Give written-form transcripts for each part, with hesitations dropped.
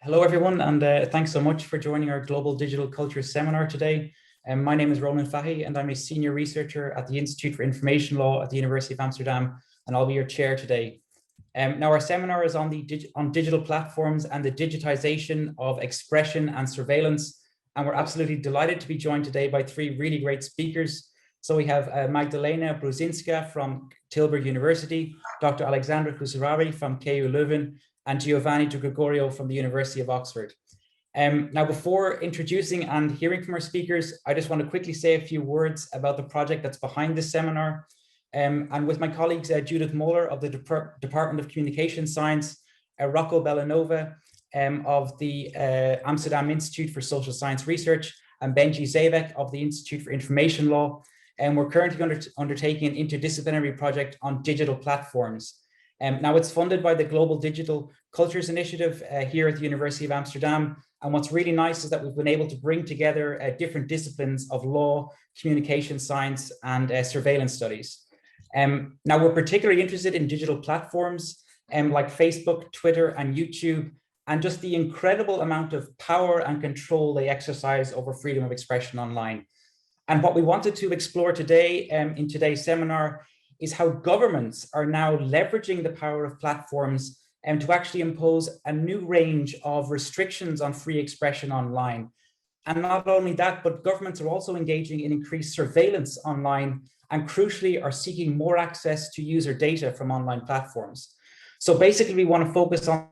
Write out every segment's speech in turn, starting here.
Hello, everyone, and thanks so much for joining our Global Digital Culture Seminar today. My name is Ronan Fahy, and I'm a senior researcher at the Institute for Information Law at the University of Amsterdam, and I'll be your chair today. Now, our seminar is on digital platforms and the digitization of expression and surveillance, and we're absolutely delighted to be joined today by three really great speakers. So we have Magdalena Brzezinska from Tilburg University, Dr. Alexandra Kusudari from KU Leuven, and Giovanni De Gregorio from the University of Oxford. Now, before introducing and hearing from our speakers, I just want to quickly say a few words about the project that's behind this seminar. And with my colleagues, Judith Moller of the Department of Communication Science, Rocco Bellanova of the Amsterdam Institute for Social Science Research, and Benji Zabek of the Institute for Information Law. And we're currently undertaking an interdisciplinary project on digital platforms. Now, it's funded by the Global Digital Cultures Initiative here at the University of Amsterdam. And what's really nice is that we've been able to bring together different disciplines of law, communication science, and surveillance studies. Now, we're particularly interested in digital platforms like Facebook, Twitter, and YouTube, and just the incredible amount of power and control they exercise over freedom of expression online. And what we wanted to explore today in today's seminar is how governments are now leveraging the power of platforms to actually impose a new range of restrictions on free expression online. And not only that, but governments are also engaging in increased surveillance online and crucially are seeking more access to user data from online platforms. So basically, we want to focus on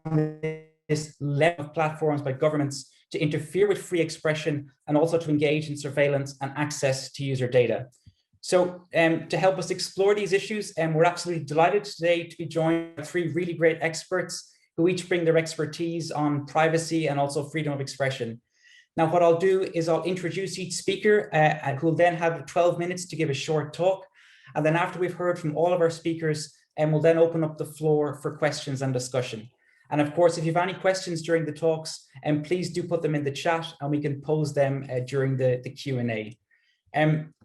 this level of platforms by governments to interfere with free expression and also to engage in surveillance and access to user data. So to help us explore these issues, we're absolutely delighted today to be joined by three really great experts who each bring their expertise on privacy and also freedom of expression. Now, what I'll do is I'll introduce each speaker who will then have 12 minutes to give a short talk. And then after we've heard from all of our speakers, we'll then open up the floor for questions and discussion. And of course, if you have any questions during the talks, please do put them in the chat and we can pose them during the Q&A.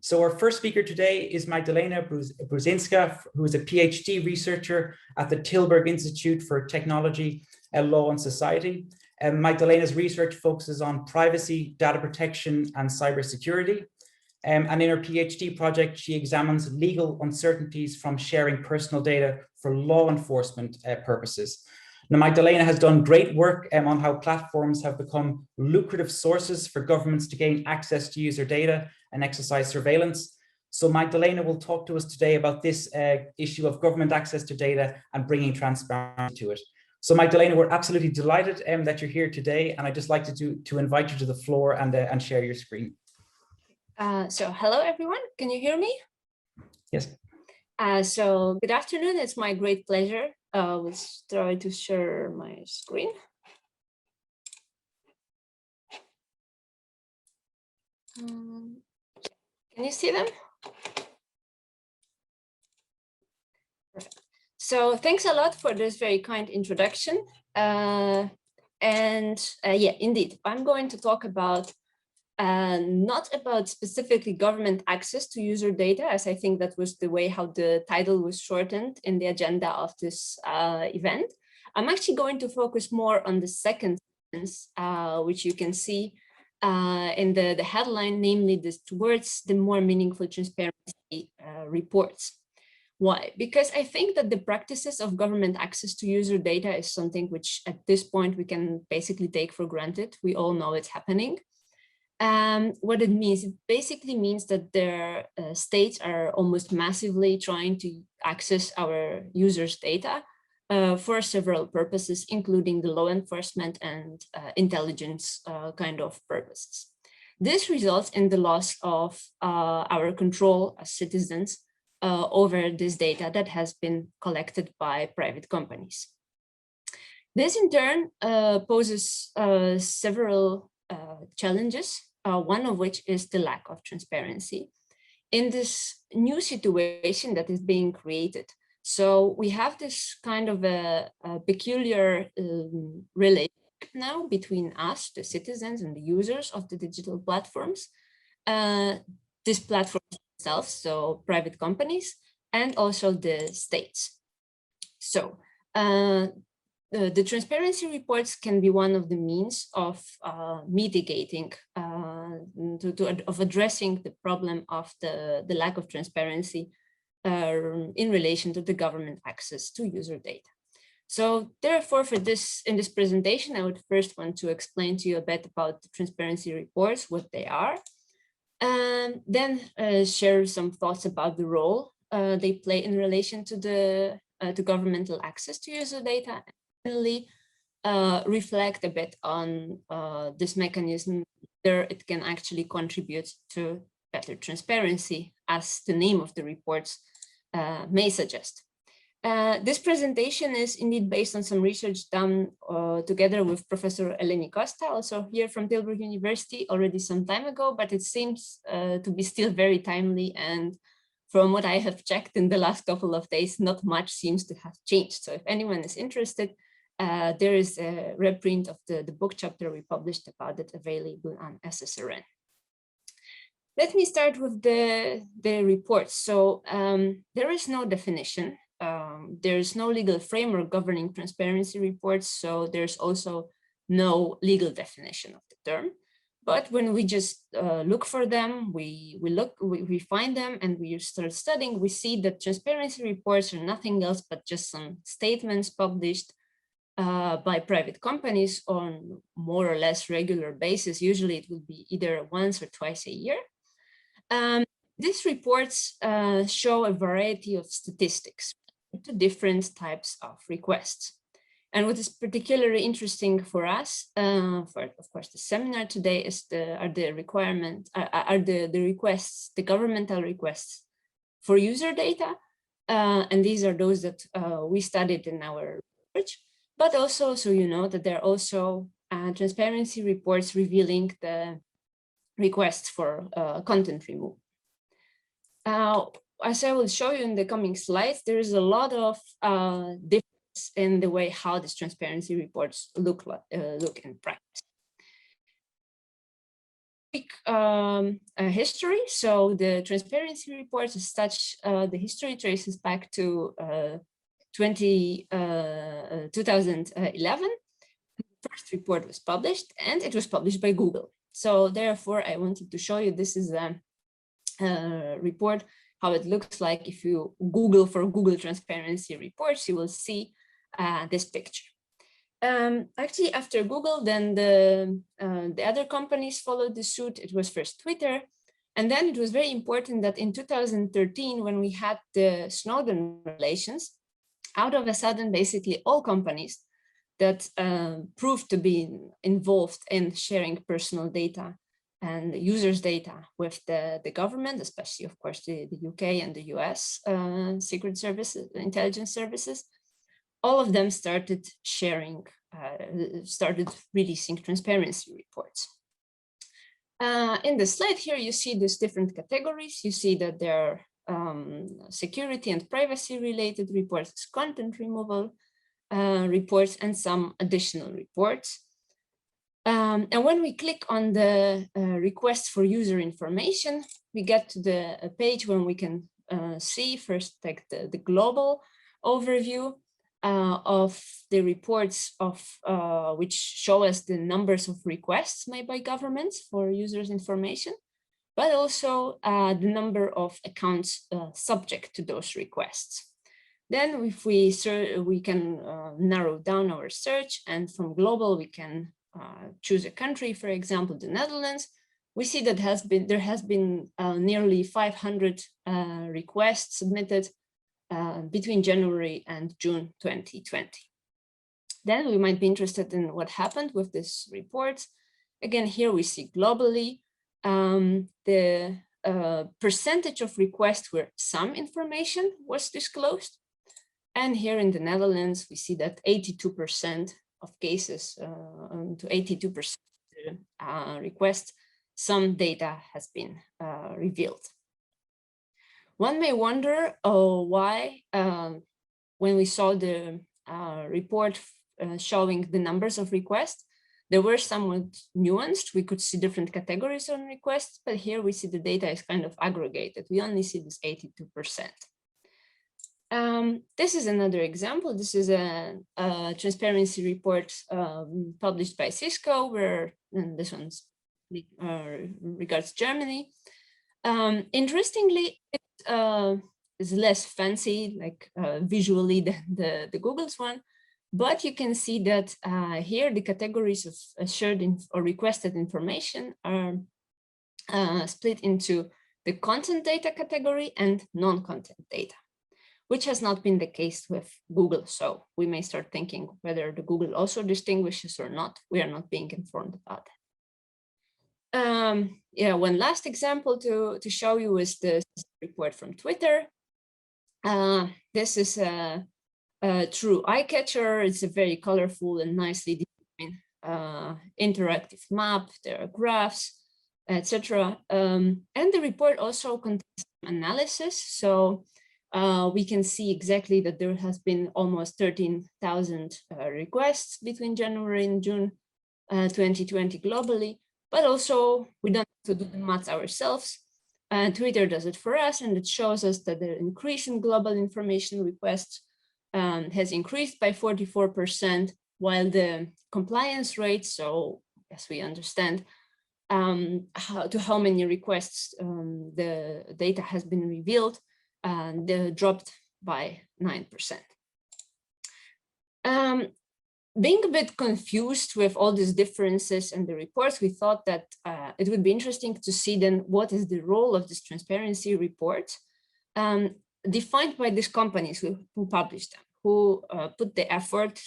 So our first speaker today is Magdalena Brzezinska, who is a PhD researcher at the Tilburg Institute for Technology, Law and Society. Magdalena's research focuses on privacy, data protection, and cybersecurity. And in her PhD project, she examines legal uncertainties from sharing personal data for law enforcement purposes. Now, Magdalena has done great work on how platforms have become lucrative sources for governments to gain access to user data and exercise surveillance. So Magdalena will talk to us today about this issue of government access to data and bringing transparency to it. So Magdalena, we're absolutely delighted that you're here today, and I'd just like to invite you to the floor and share your screen. So hello, everyone. Can you hear me? Yes. So good afternoon. It's my great pleasure. Let's try to share my screen. Can you see them? Perfect. So thanks a lot for this very kind introduction. Yeah, indeed, I'm going to talk about not about specifically government access to user data, as I think that was the way how the title was shortened in the agenda of this event. I'm actually going to focus more on the second sentence, which you can see in the headline, namely this towards the more meaningful transparency reports. Why? Because I think that the practices of government access to user data is something which at this point we can basically take for granted. We all know it's happening. What it means, it basically means that their states are almost massively trying to access our users' data for several purposes, including the law enforcement and intelligence kind of purposes. This results in the loss of our control as citizens over this data that has been collected by private companies. This in turn poses several challenges, one of which is the lack of transparency in this new situation that is being created. So we have this kind of a peculiar relationship now between us, the citizens and the users of the digital platforms, these platforms themselves, so private companies, and also the states. So the transparency reports can be one of the means of mitigating, of addressing the problem of the lack of transparency in relation to the government access to user data. So therefore, in this presentation, I would first want to explain to you a bit about the transparency reports, what they are, and then share some thoughts about the role they play in relation to the to governmental access to user data, and finally reflect a bit on this mechanism, whether it can actually contribute to better transparency, as the name of the reports may suggest. This presentation is indeed based on some research done together with Professor Eleni Costa, also here from Tilburg University, already some time ago, but it seems to be still very timely. And from what I have checked in the last couple of days, not much seems to have changed. So if anyone is interested, there is a reprint of the book chapter we published about it available on SSRN. Let me start with the reports. So there is no definition. There is no legal framework governing transparency reports, so there's also no legal definition of the term. But when we just look for them, we find them and we start studying, we see that transparency reports are nothing else but just some statements published by private companies on more or less regular basis. Usually it will be either once or twice a year. These reports show a variety of statistics to different types of requests. And what is particularly interesting for us, for of course the seminar today, is the requests, the governmental requests for user data, and these are those that we studied in our research. But also, so you know that there are also transparency reports revealing the requests for content removal. As I will show you in the coming slides, there is a lot of difference in the way how these transparency reports look in practice. Quick history. So the transparency reports as such, the history traces back to 2011. The first report was published, and it was published by Google. So therefore, I wanted to show you, this is a report, how it looks like. If you Google for Google transparency reports, you will see this picture. Actually, after Google, then the other companies followed the suit. It was first Twitter, and then it was very important that in 2013, when we had the Snowden revelations, out of a sudden, basically all companies that proved to be involved in sharing personal data and users' data with the government, especially, of course, the UK and the US secret services, intelligence services, all of them started sharing, started releasing transparency reports. In the slide here, you see these different categories. You see that there are security and privacy related reports, content removal reports, and some additional reports. And when we click on the request for user information, we get to the page when we can see first like the global overview of the reports of which show us the numbers of requests made by governments for users' information, but also the number of accounts subject to those requests. Then if we can narrow down our search, and from global we can choose a country, for example, the Netherlands. We see that there has been nearly 500 requests submitted between January and June 2020. Then we might be interested in what happened with this report. Again, here we see globally the percentage of requests where some information was disclosed. And here in the Netherlands, we see that 82% of cases, to 82% requests, some data has been revealed. One may wonder why, when we saw the report showing the numbers of requests, they were somewhat nuanced. We could see different categories on requests, but here we see the data is kind of aggregated. We only see this 82%. This is another example. This is a transparency report published by Cisco, where this one's regards Germany. Interestingly, it is less fancy, like visually than the Google's one, but you can see that here the categories of shared or requested information are split into the content data category and non-content data, which has not been the case with Google. So we may start thinking whether the Google also distinguishes or not. We are not being informed about that. Yeah, one last example to show you is this report from Twitter. This is a true eye catcher. It's a very colorful and nicely designed interactive map. There are graphs, etc. And the report also contains analysis. So we can see exactly that there has been almost 13,000 requests between January and June 2020 globally, but also we don't have to do the math ourselves. Twitter does it for us, and it shows us that the increase in global information requests has increased by 44%, while the compliance rate, so as we understand, how many requests the data has been revealed, dropped by 9%. Being a bit confused with all these differences in the reports, we thought that it would be interesting to see then what is the role of this transparency report defined by these companies who publish them, who put the effort,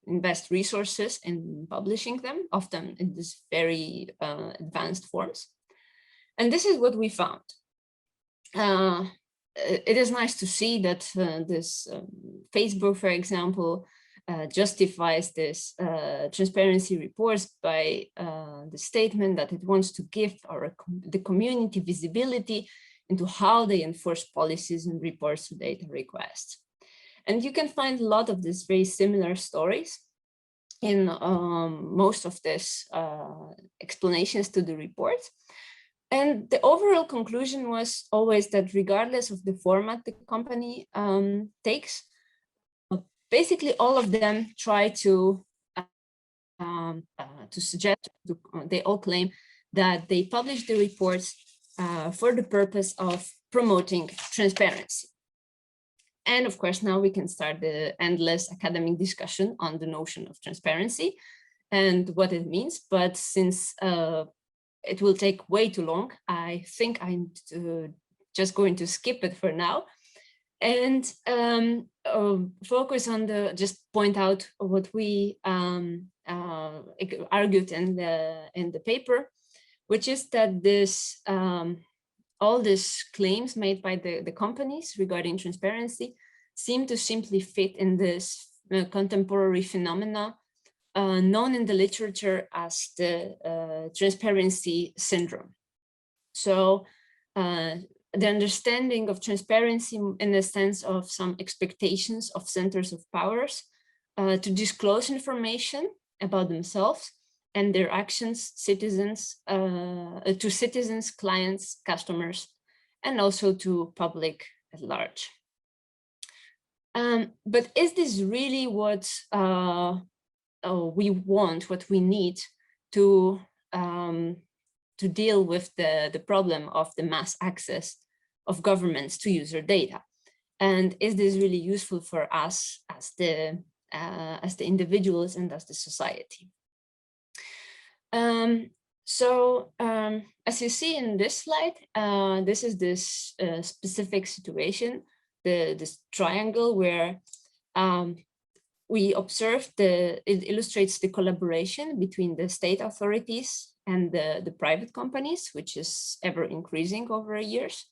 invest resources in publishing them, often in this very advanced forms. And this is what we found. It is nice to see that this Facebook, for example, justifies this transparency reports by the statement that it wants to give the community visibility into how they enforce policies and reports to data requests. And you can find a lot of these very similar stories in most of these explanations to the report. And the overall conclusion was always that regardless of the format the company takes, basically all of them try to suggest, they all claim that they publish the reports for the purpose of promoting transparency. And of course, now we can start the endless academic discussion on the notion of transparency and what it means. But since it will take way too long, I think I'm just going to skip it for now and focus on just point out what we argued in the paper, which is that this all these claims made by the companies regarding transparency seem to simply fit in this contemporary phenomena known in the literature as the transparency syndrome. So the understanding of transparency in the sense of some expectations of centers of powers to disclose information about themselves and their actions, to citizens, clients, customers, and also to public at large. But is this really what we want, what we need to deal with the problem of the mass access of governments to user data? And is this really useful for us as the individuals and as the society? As you see in this slide, this is this specific situation, this triangle where we observed it illustrates the collaboration between the state authorities and the private companies, which is ever increasing over years.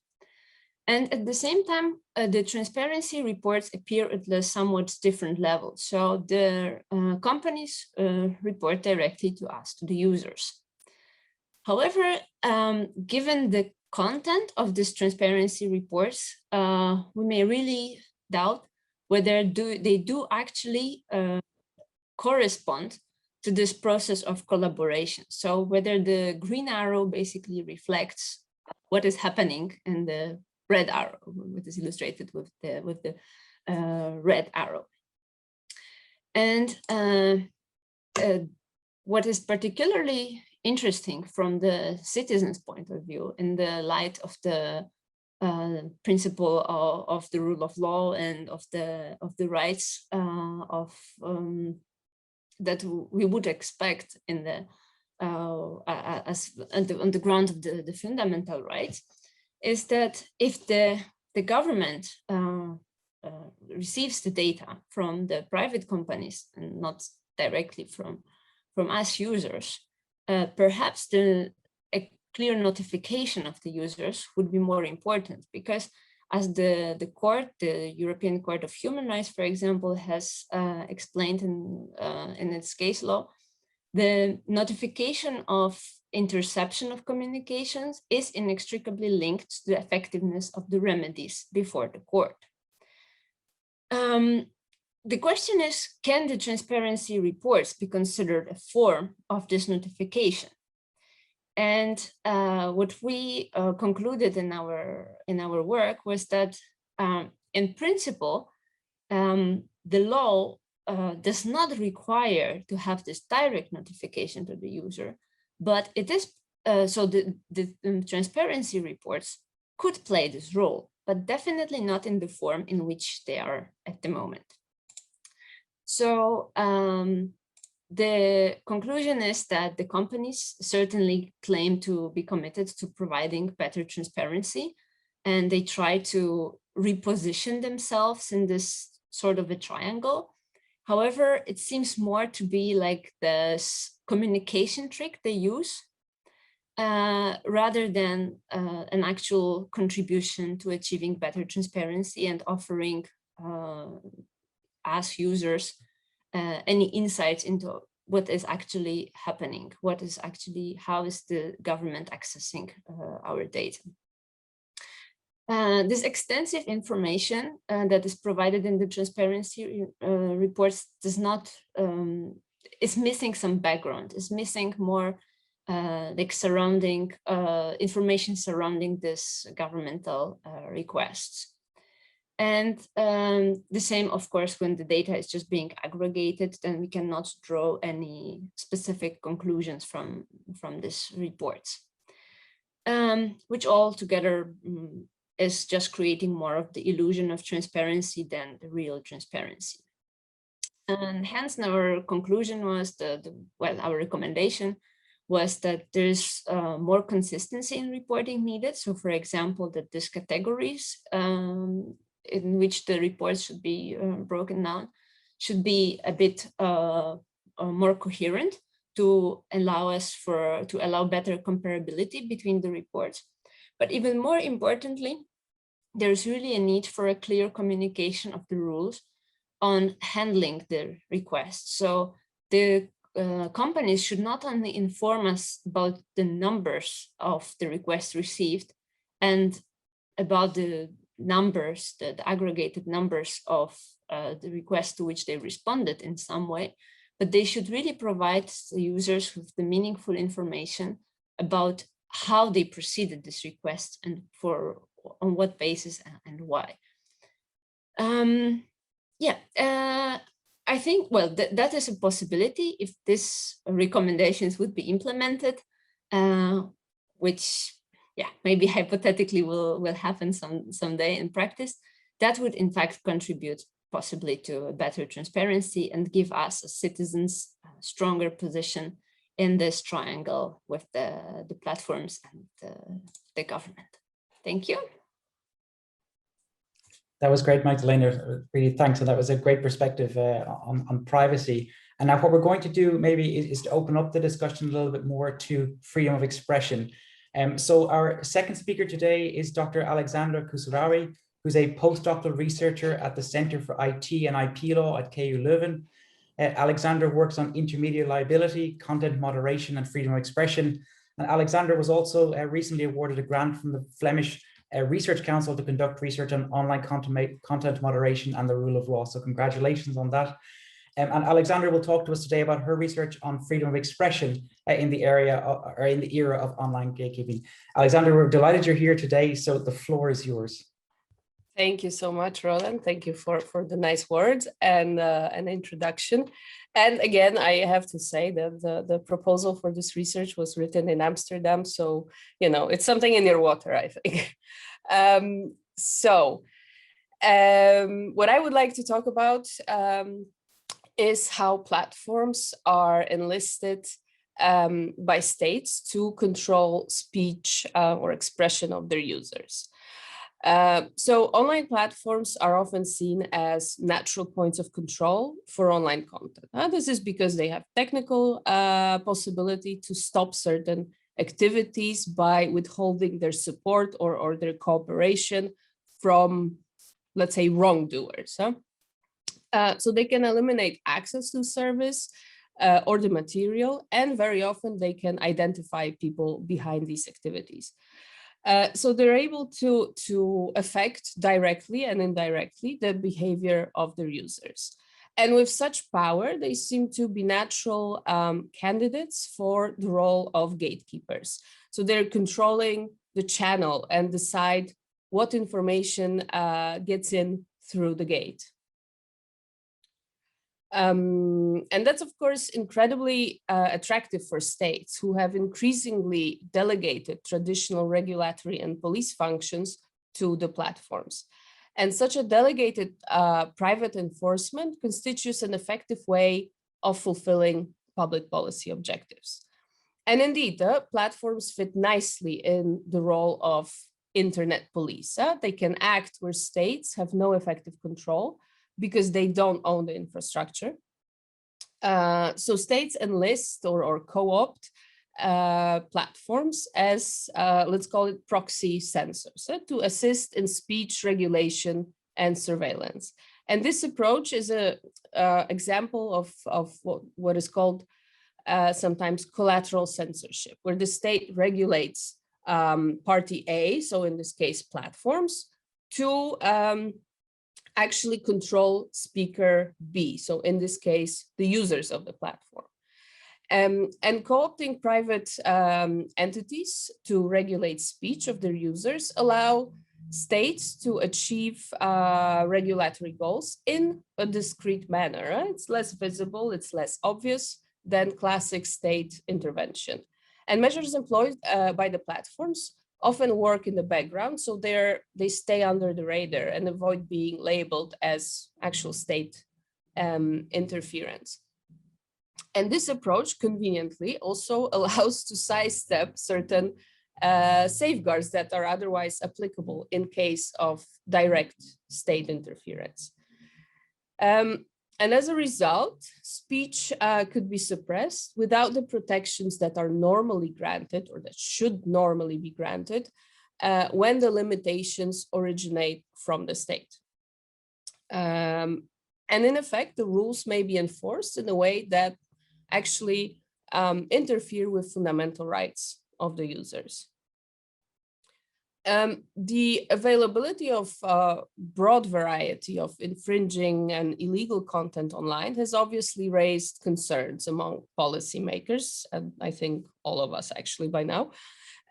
And at the same time, the transparency reports appear at a somewhat different level. So the companies report directly to us, to the users. However, given the content of these transparency reports, we may really doubt whether they do actually correspond to this process of collaboration. So whether the green arrow basically reflects what is happening in the red arrow, which is illustrated with the red arrow. And what is particularly interesting from the citizens' point of view, in the light of the principle of the rule of law and of the rights that we would expect in the on the ground of the fundamental rights, is that if the government receives the data from the private companies and not directly from us users, perhaps a clear notification of the users would be more important, because as the European Court of Human Rights, for example, has explained in its case law, the notification of interception of communications is inextricably linked to the effectiveness of the remedies before the court. The question is, can the transparency reports be considered a form of this notification? And what we concluded in our work was that, in principle, the law does not require to have this direct notification to the user, but it is so the transparency reports could play this role, but definitely not in the form in which they are at the moment. So the conclusion is that the companies certainly claim to be committed to providing better transparency, and they try to reposition themselves in this sort of a triangle. However, it seems more to be like the communication trick they use rather than an actual contribution to achieving better transparency and offering us users any insights into what is actually happening, how is the government accessing our data. This extensive information that is provided in the transparency reports is missing some background, is missing more like surrounding information surrounding this governmental requests. And the same, of course, when the data is just being aggregated, then we cannot draw any specific conclusions from these reports, which all together is just creating more of the illusion of transparency than the real transparency. And hence our conclusion was our recommendation was that there's more consistency in reporting needed. So for example, that these categories in which the reports should be broken down should be a bit more coherent to allow better comparability between the reports. But even more importantly, there's really a need for a clear communication of the rules on handling the requests. So the companies should not only inform us about the numbers of the requests received and about the numbers, the aggregated numbers of the requests to which they responded in some way, but they should really provide the users with the meaningful information about how they proceeded this request and on what basis and why. I think, well, that is a possibility if these recommendations would be implemented, which, maybe hypothetically will happen someday in practice. That would in fact contribute possibly to a better transparency and give us as citizens a stronger position in this triangle with the platforms and the government. Thank you. That was great, Magdalena. Really thanks. And that was a great perspective on privacy. And now what we're going to do maybe is to open up the discussion a little bit more to freedom of expression. So our second speaker today is Dr. Alexandra Kusudari, who's a postdoctoral researcher at the Centre for IT and IP Law at KU Leuven. Alexandra works on intermediate liability, content moderation, and freedom of expression. And Alexandra was also recently awarded a grant from the Flemish Research Council to conduct research on online content moderation and the rule of law. So congratulations on that. And Alexandra will talk to us today about her research on freedom of expression in the area or in the era of online gatekeeping. Alexandra, we're delighted you're here today, so the floor is yours. Thank you so much, Roland. Thank you for the nice words and an introduction. And again, I have to say that the proposal for this research was written in Amsterdam, so it's something in your water, I think. What I would like to talk about is how platforms are enlisted by states to control speech or expression of their users. So online platforms are often seen as natural points of control for online content. This is because they have technical possibility to stop certain activities by withholding their support or their cooperation from, let's say, wrongdoers. So they can eliminate access to service or the material, and very often they can identify people behind these activities. So they're able to affect directly and indirectly the behavior of their users. And with such power, they seem to be natural candidates for the role of gatekeepers. So they're controlling the channel and decide what information gets in through the gate. And that's, of course, incredibly attractive for states who have increasingly delegated traditional regulatory and police functions to the platforms. And such a delegated private enforcement constitutes an effective way of fulfilling public policy objectives. And indeed, the platforms fit nicely in the role of internet police. They can act where states have no effective control, because they don't own the infrastructure. So states enlist or co-opt platforms as, let's call it, proxy censors to assist in speech regulation and surveillance. And this approach is an example of what is called sometimes collateral censorship, where the state regulates party A, so in this case platforms, to actually control speaker B, so in this case, the users of the platform. And co-opting private entities to regulate speech of their users allow states to achieve regulatory goals in a discrete manner. It's less visible, it's less obvious than classic state intervention. And measures employed by the platforms often work in the background, so they stay under the radar and avoid being labeled as actual state interference. And this approach conveniently also allows to sidestep certain safeguards that are otherwise applicable in case of direct state interference. And as a result, speech could be suppressed without the protections that are normally granted, or that should normally be granted, when the limitations originate from the state. And in effect, the rules may be enforced in a way that actually interfere with fundamental rights of the users. The availability of a broad variety of infringing and illegal content online has obviously raised concerns among policymakers, and I think all of us actually by now.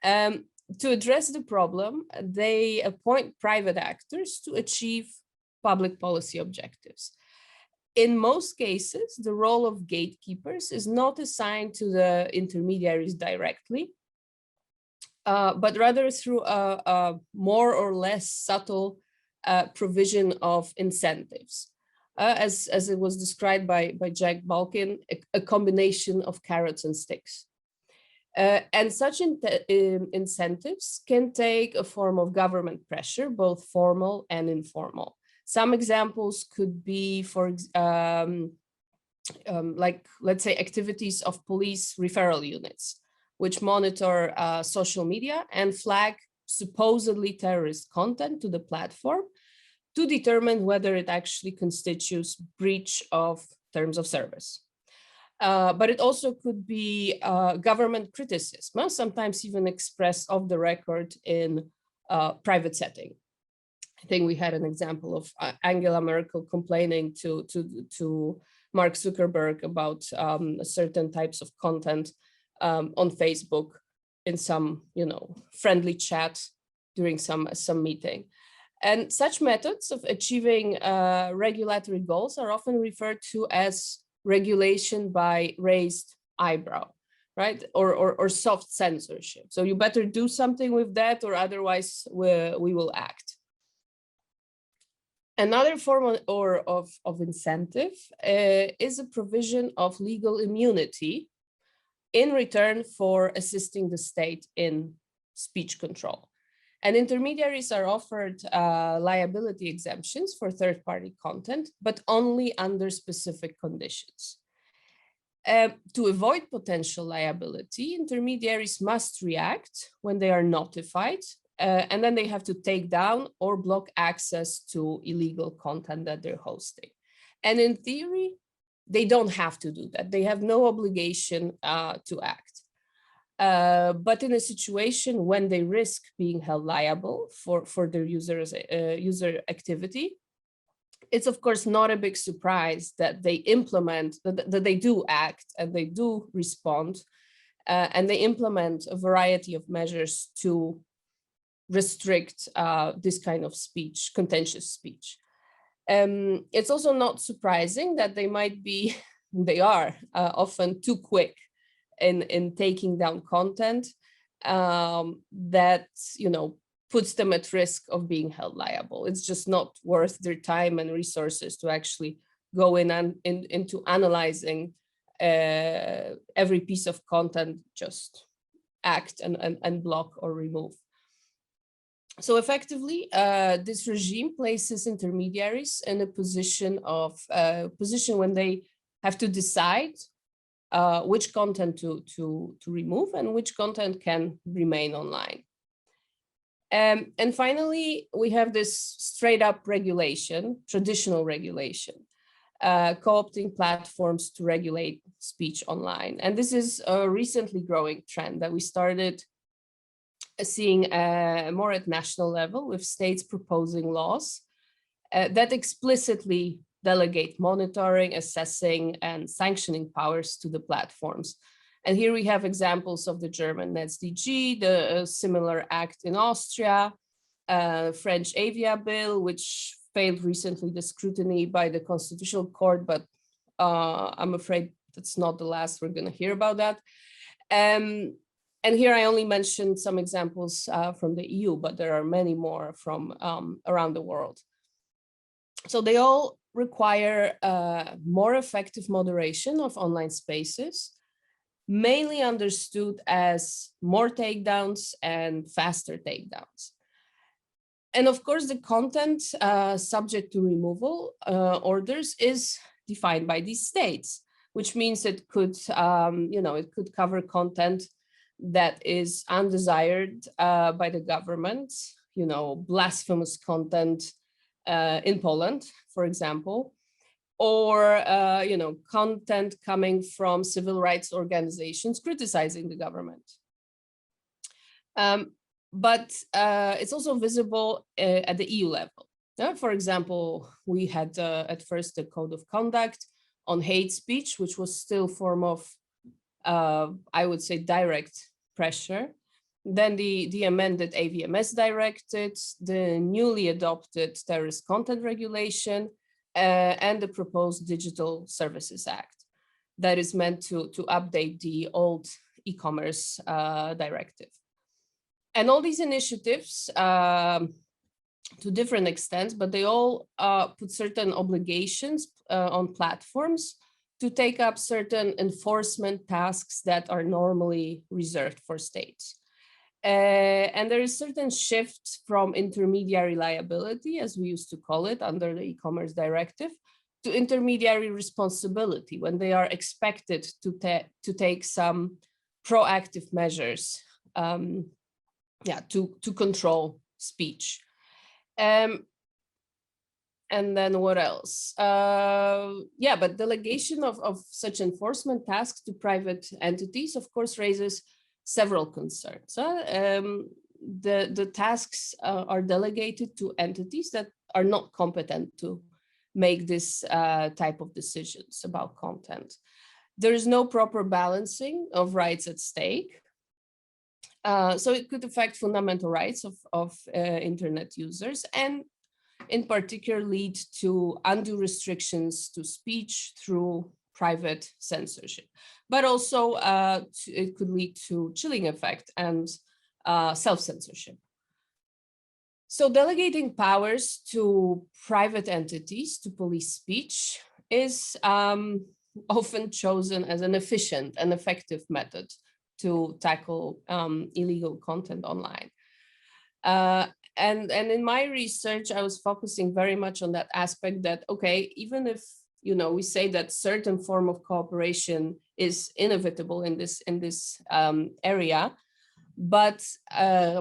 To address the problem, they appoint private actors to achieve public policy objectives. In most cases, the role of gatekeepers is not assigned to the intermediaries directly, but rather through a more or less subtle provision of incentives. As it was described by Jack Balkin, a combination of carrots and sticks. And such incentives can take a form of government pressure, both formal and informal. Some examples could be, like, let's say, activities of police referral units, which monitor social media and flag supposedly terrorist content to the platform to determine whether it actually constitutes breach of terms of service. But it also could be government criticism, sometimes even expressed off the record in a private setting. I think we had an example of Angela Merkel complaining to Mark Zuckerberg about certain types of content on Facebook in some, friendly chat during some meeting. And such methods of achieving regulatory goals are often referred to as regulation by raised eyebrow, right? Or soft censorship. So you better do something with that, or otherwise we will act. Another form of incentive is a provision of legal immunity in return for assisting the state in speech control. And intermediaries are offered liability exemptions for third-party content, but only under specific conditions. To avoid potential liability, intermediaries must react when they are notified, and then they have to take down or block access to illegal content that they're hosting. And in theory, they don't have to do that. They have no obligation to act. But in a situation when they risk being held liable for their user activity, it's of course not a big surprise that they implement, that they do act and they do respond, and they implement a variety of measures to restrict this kind of speech, contentious speech. It's also not surprising that they are often too quick in taking down content that puts them at risk of being held liable. It's just not worth their time and resources to actually go into analyzing every piece of content, just act and block or remove. So effectively, this regime places intermediaries in a position when they have to decide which content to remove and which content can remain online. And finally, we have this straight up regulation, traditional regulation, co-opting platforms to regulate speech online. And this is a recently growing trend that we started seeing more at national level, with states proposing laws that explicitly delegate monitoring, assessing, and sanctioning powers to the platforms. And here we have examples of the German NetzDG, the similar act in Austria, French Avia bill, which failed recently the scrutiny by the Constitutional Court, but I'm afraid that's not the last we're going to hear about that. And here I only mentioned some examples from the EU, but there are many more from around the world. So they all require more effective moderation of online spaces, mainly understood as more takedowns and faster takedowns. And of course, the content subject to removal orders is defined by these states, which means it could, it could cover content that is undesired by the government, blasphemous content in Poland, for example, or content coming from civil rights organizations criticizing the government. But it's also visible at the EU level. For example, we had at first a code of conduct on hate speech, which was still a form of, I would say, direct pressure. Then the amended AVMS directive, the newly adopted terrorist content regulation, and the proposed Digital Services Act that is meant to update the old e-commerce directive. And all these initiatives, to different extents, but they all put certain obligations on platforms to take up certain enforcement tasks that are normally reserved for states. And there is certain shift from intermediary liability, as we used to call it under the e-commerce directive, to intermediary responsibility when they are expected to take some proactive measures to control speech. And then what else? But delegation of such enforcement tasks to private entities, of course, raises several concerns. The tasks are delegated to entities that are not competent to make this type of decisions about content. There is no proper balancing of rights at stake. So it could affect fundamental rights of internet users, and in particular lead to undue restrictions to speech through private censorship. But also it could lead to chilling effect and self-censorship. So delegating powers to private entities to police speech is often chosen as an efficient and effective method to tackle illegal content online. And in my research, I was focusing very much on that aspect that, okay, even if we say that certain form of cooperation is inevitable in this area, but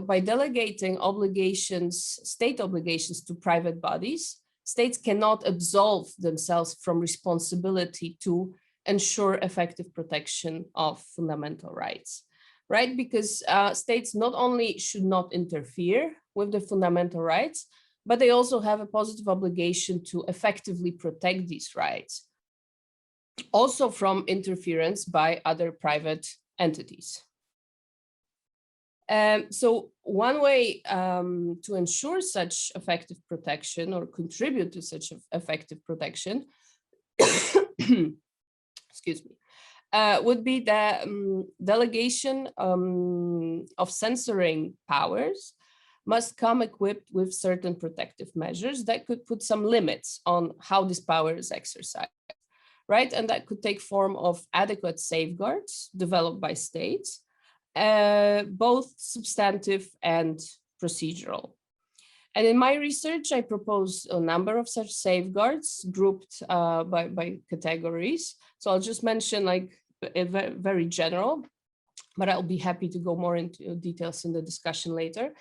by delegating obligations, state obligations to private bodies, states cannot absolve themselves from responsibility to ensure effective protection of fundamental rights, right? Because states not only should not interfere with the fundamental rights, but they also have a positive obligation to effectively protect these rights, also from interference by other private entities. So one way to ensure such effective protection or contribute to such effective protection, excuse me, would be the delegation of censoring powers must come equipped with certain protective measures that could put some limits on how this power is exercised, right? And that could take form of adequate safeguards developed by states, both substantive and procedural. And in my research, I propose a number of such safeguards grouped by categories. So I'll just mention like a very general, but I'll be happy to go more into details in the discussion later.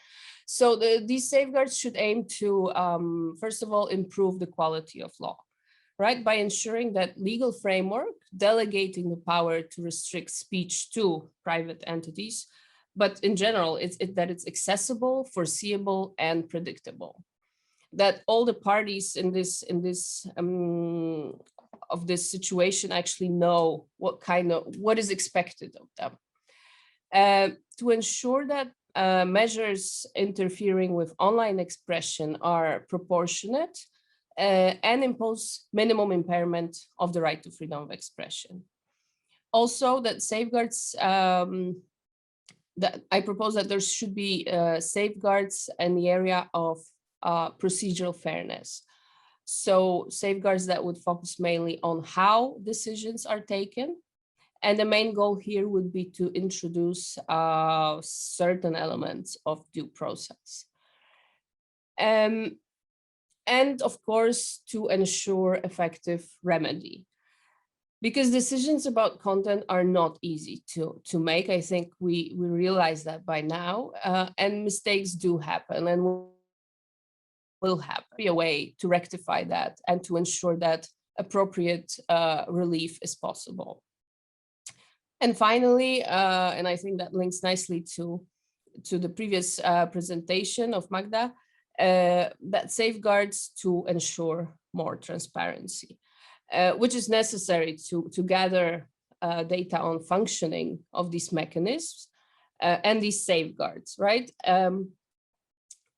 So these safeguards should aim to, first of all, improve the quality of law, right? By ensuring that legal framework delegating the power to restrict speech to private entities, but in general, that it's accessible, foreseeable, and predictable. That all the parties in this situation actually know what is expected of them. To ensure that measures interfering with online expression are proportionate and impose minimum impairment of the right to freedom of expression. Also, that safeguards, that I propose that there should be safeguards in the area of procedural fairness. So safeguards that would focus mainly on how decisions are taken. And the main goal here would be to introduce certain elements of due process. And of course, to ensure effective remedy. Because decisions about content are not easy to make. I think we realize that by now, and mistakes do happen and will happen. Be a way to rectify that and to ensure that appropriate relief is possible. And finally, and I think that links nicely to the previous presentation of Magda, that safeguards to ensure more transparency, which is necessary to gather data on functioning of these mechanisms and these safeguards, right?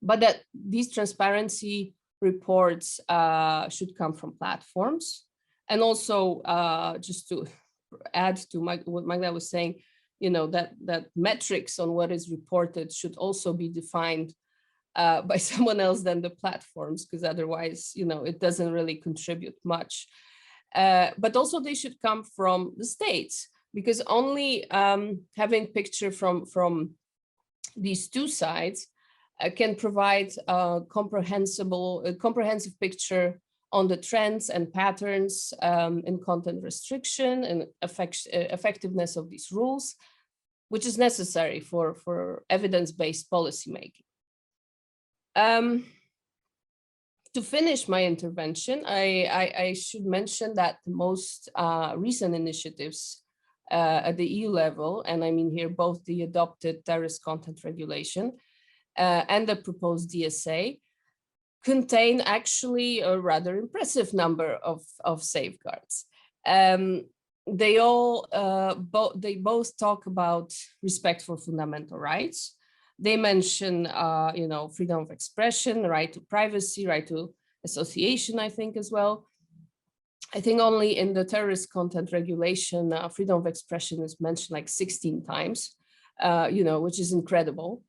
But that these transparency reports should come from platforms. And also, just to add to what Magda was saying, that metrics on what is reported should also be defined by someone else than the platforms, because otherwise, it doesn't really contribute much. But also they should come from the states, because only having picture from these two sides can provide a comprehensive picture on the trends and patterns in content restriction and effectiveness of these rules, which is necessary for evidence-based policymaking. To finish my intervention, I should mention that the most recent initiatives at the EU level, and I mean here both the adopted terrorist content regulation and the proposed DSA, contain actually a rather impressive number of safeguards. They both talk about respect for fundamental rights. They mention, freedom of expression, right to privacy, right to association, I think as well. I think only in the terrorist content regulation, freedom of expression is mentioned like 16 times, which is incredible.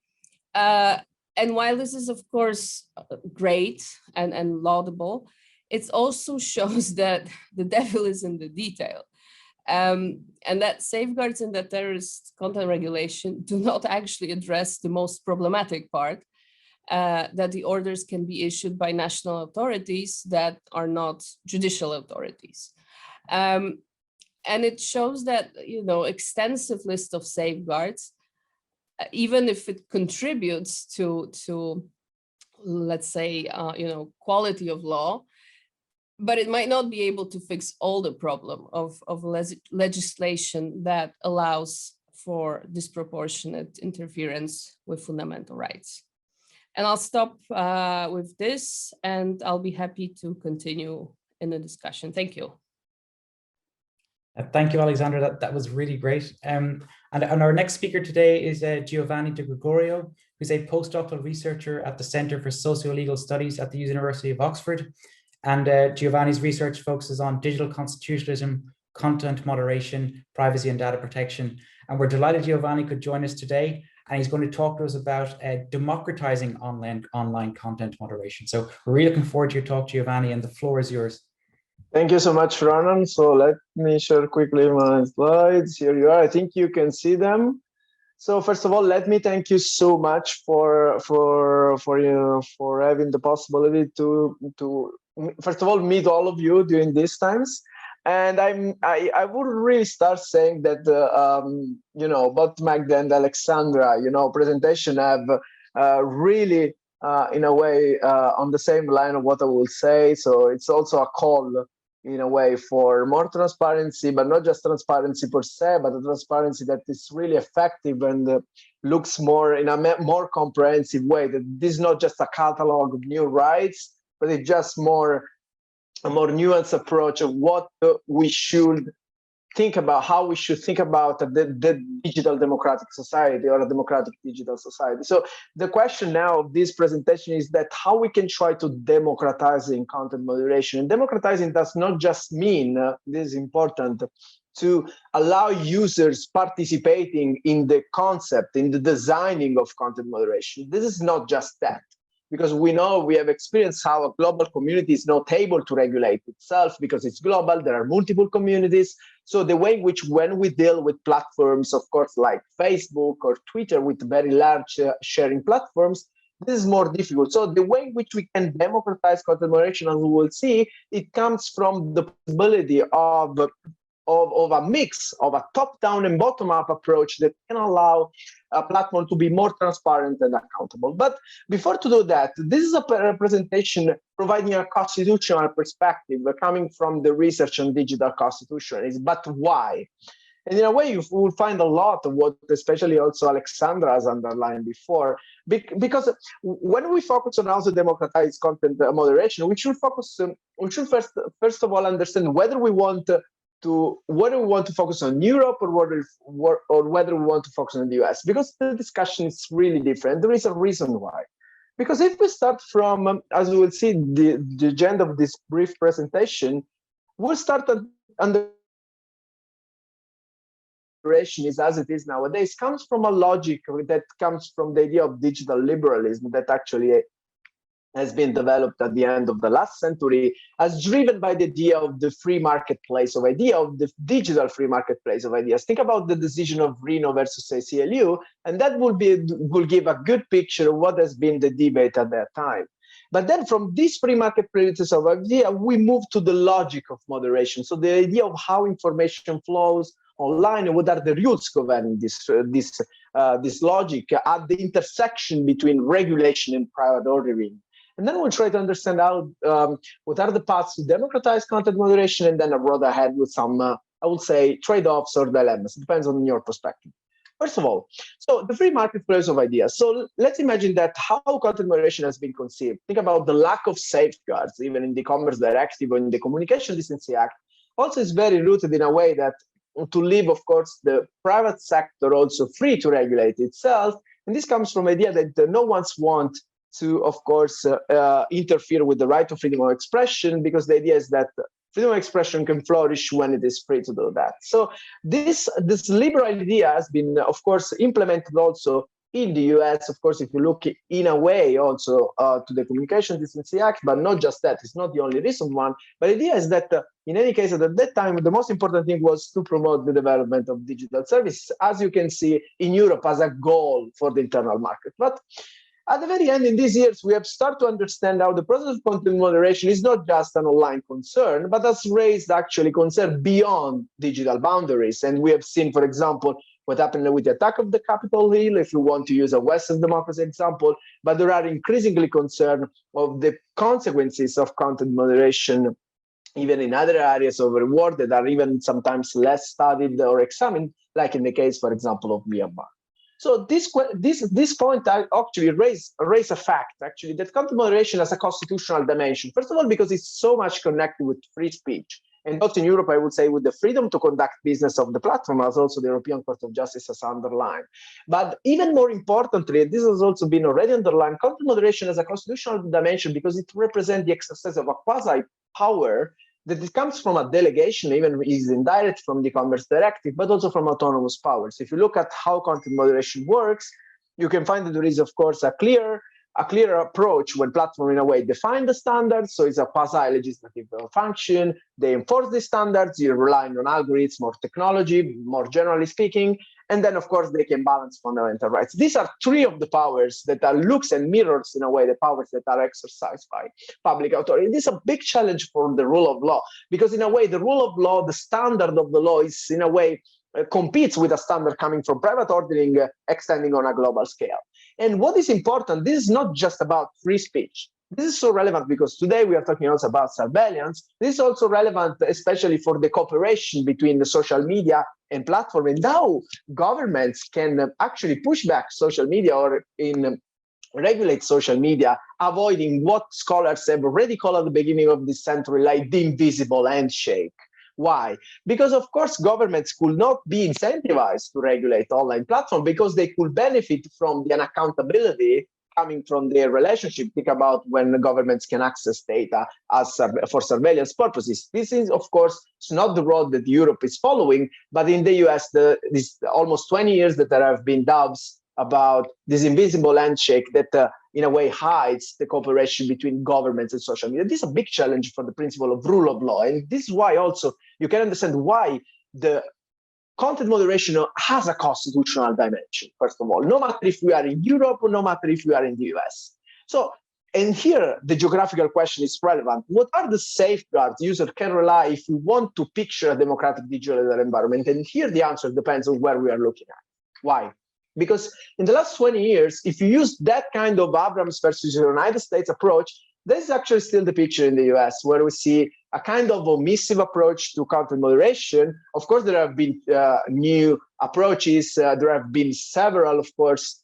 And while this is, of course, great and laudable, it also shows that the devil is in the detail. And that safeguards in the terrorist content regulation do not actually address the most problematic part, that the orders can be issued by national authorities that are not judicial authorities. And it shows that, extensive list of safeguards, even if it contributes to let's say, quality of law, but it might not be able to fix all the problem of legislation that allows for disproportionate interference with fundamental rights. And I'll stop with this, and I'll be happy to continue in the discussion. Thank you. Thank you, Alexandra. That was really great. And our next speaker today is Giovanni De Gregorio, who's a postdoctoral researcher at the Centre for Socio-Legal Studies at the University of Oxford. And Giovanni's research focuses on digital constitutionalism, content moderation, privacy and data protection. And we're delighted Giovanni could join us today. And he's going to talk to us about democratizing online content moderation. So we're really looking forward to your talk, Giovanni, and the floor is yours. Thank you so much, Ronan. So let me share quickly my slides. Here you are. I think you can see them. So first of all, let me thank you so much for having the possibility to first of all meet all of you during these times. And I would really start saying that both Magda and Alexandra, presentation have really in a way on the same line of what I will say. So it's also a call in a way for more transparency, but not just transparency per se, but a transparency that is really effective and looks more in a more comprehensive way. That this is not just a catalog of new rights, but it's just a more nuanced approach of what we should think about, how we should think about the digital democratic society or a democratic digital society. So the question now of this presentation is that how we can try to democratizing content moderation. And democratizing does not just mean, this is important, to allow users participating in the concept, in the designing of content moderation. This is not just that. Because we have experienced how a global community is not able to regulate itself because it's global, there are multiple communities. So the way in which when we deal with platforms, of course, like Facebook or Twitter with very large sharing platforms, this is more difficult. So the way in which we can democratize content moderation, as we will see, it comes from the possibility of a mix of a top-down and bottom-up approach that can allow a platform to be more transparent and accountable. But before to do that, this is a presentation providing a constitutional perspective coming from the research on digital constitutionalism. But why? And in a way, you will find a lot of what, especially also Alexandra has underlined before, because when we focus on how to democratize content moderation, we should focus. We should first of all understand whether we want to focus on Europe or whether we want to focus on the US, because the discussion is really different. There is a reason why. Because if we start from, as we will see, the agenda of this brief presentation, we'll start under is as it is nowadays, comes from a logic that comes from the idea of digital liberalism that actually has been developed at the end of the last century, as driven by the idea of the free marketplace of idea of the digital free marketplace of ideas. Think about the decision of Reno versus ACLU, and that will give a good picture of what has been the debate at that time. But then from this free marketplace of idea, we move to the logic of moderation. So the idea of how information flows online and what are the rules governing this logic at the intersection between regulation and private ordering. And then we'll try to understand how what are the paths to democratize content moderation, and then I brought ahead with some, I would say, trade-offs or dilemmas. It depends on your perspective. First of all, so the free marketplace of ideas. So let's imagine that how content moderation has been conceived. Think about the lack of safeguards, even in the Commerce Directive or in the Communication Decency Act. Also, it's very rooted in a way that to leave, of course, the private sector also free to regulate itself. And this comes from the idea that no one's want to, of course, interfere with the right of freedom of expression, because the idea is that freedom of expression can flourish when it is free to do that. So this liberal idea has been, of course, implemented also in the US. Of course, if you look in a way also to the Communication Decency Act, but not just that, it's not the only recent one. But the idea is that in any case, at that time, the most important thing was to promote the development of digital services, as you can see in Europe as a goal for the internal market. But at the very end, in these years, we have started to understand how the process of content moderation is not just an online concern, but has raised actually concern beyond digital boundaries. And we have seen, for example, what happened with the attack of the Capitol Hill, if you want to use a Western democracy example, but there are increasingly concerned of the consequences of content moderation, even in other areas of the world that are even sometimes less studied or examined, like in the case, for example, of Myanmar. So this point actually raise a fact, actually, that content moderation has a constitutional dimension. First of all, because it's so much connected with free speech. And also in Europe, I would say, with the freedom to conduct business of the platform, as also the European Court of Justice has underlined. But even more importantly, this has also been already underlined, content moderation has a constitutional dimension because it represents the exercise of a quasi-power that it comes from a delegation, even is indirect from the Commerce Directive, but also from autonomous powers. If you look at how content moderation works, you can find that there is, of course, a clear approach when platform in a way define the standards. So it's a quasi-legislative function. They enforce the standards. You're relying on algorithms, more technology, more generally speaking. And then, of course, they can balance fundamental rights. These are three of the powers that are looks and mirrors, in a way, the powers that are exercised by public authority. This is a big challenge for the rule of law, because in a way, the rule of law, the standard of the law is, in a way, competes with a standard coming from private ordering, extending on a global scale. And what is important, this is not just about free speech. This is so relevant because today we are talking also about surveillance. This is also relevant, especially for the cooperation between the social media and platform, and how governments can actually push back social media or regulate social media, avoiding what scholars have already called at the beginning of this century, like the invisible handshake. Why? Because, of course, governments could not be incentivized to regulate online platforms because they could benefit from the unaccountability coming from their relationship. Think about when the governments can access data for surveillance purposes. This is, of course, it's not the road that Europe is following, but in the US, this almost 20 years that there have been doubts about this invisible handshake that in a way hides the cooperation between governments and social media. This is a big challenge for the principle of rule of law. And this is why also you can understand why the content moderation has a constitutional dimension, first of all, no matter if we are in Europe or no matter if we are in the US. So, and here the geographical question is relevant. What are the safeguards users can rely if we want to picture a democratic digital environment? And here the answer depends on where we are looking at. Why? Because in the last 20 years, if you use that kind of Abrams versus the United States approach, this is actually still the picture in the US, where we see a kind of omissive approach to content moderation. Of course, there have been new approaches. There have been several, of course,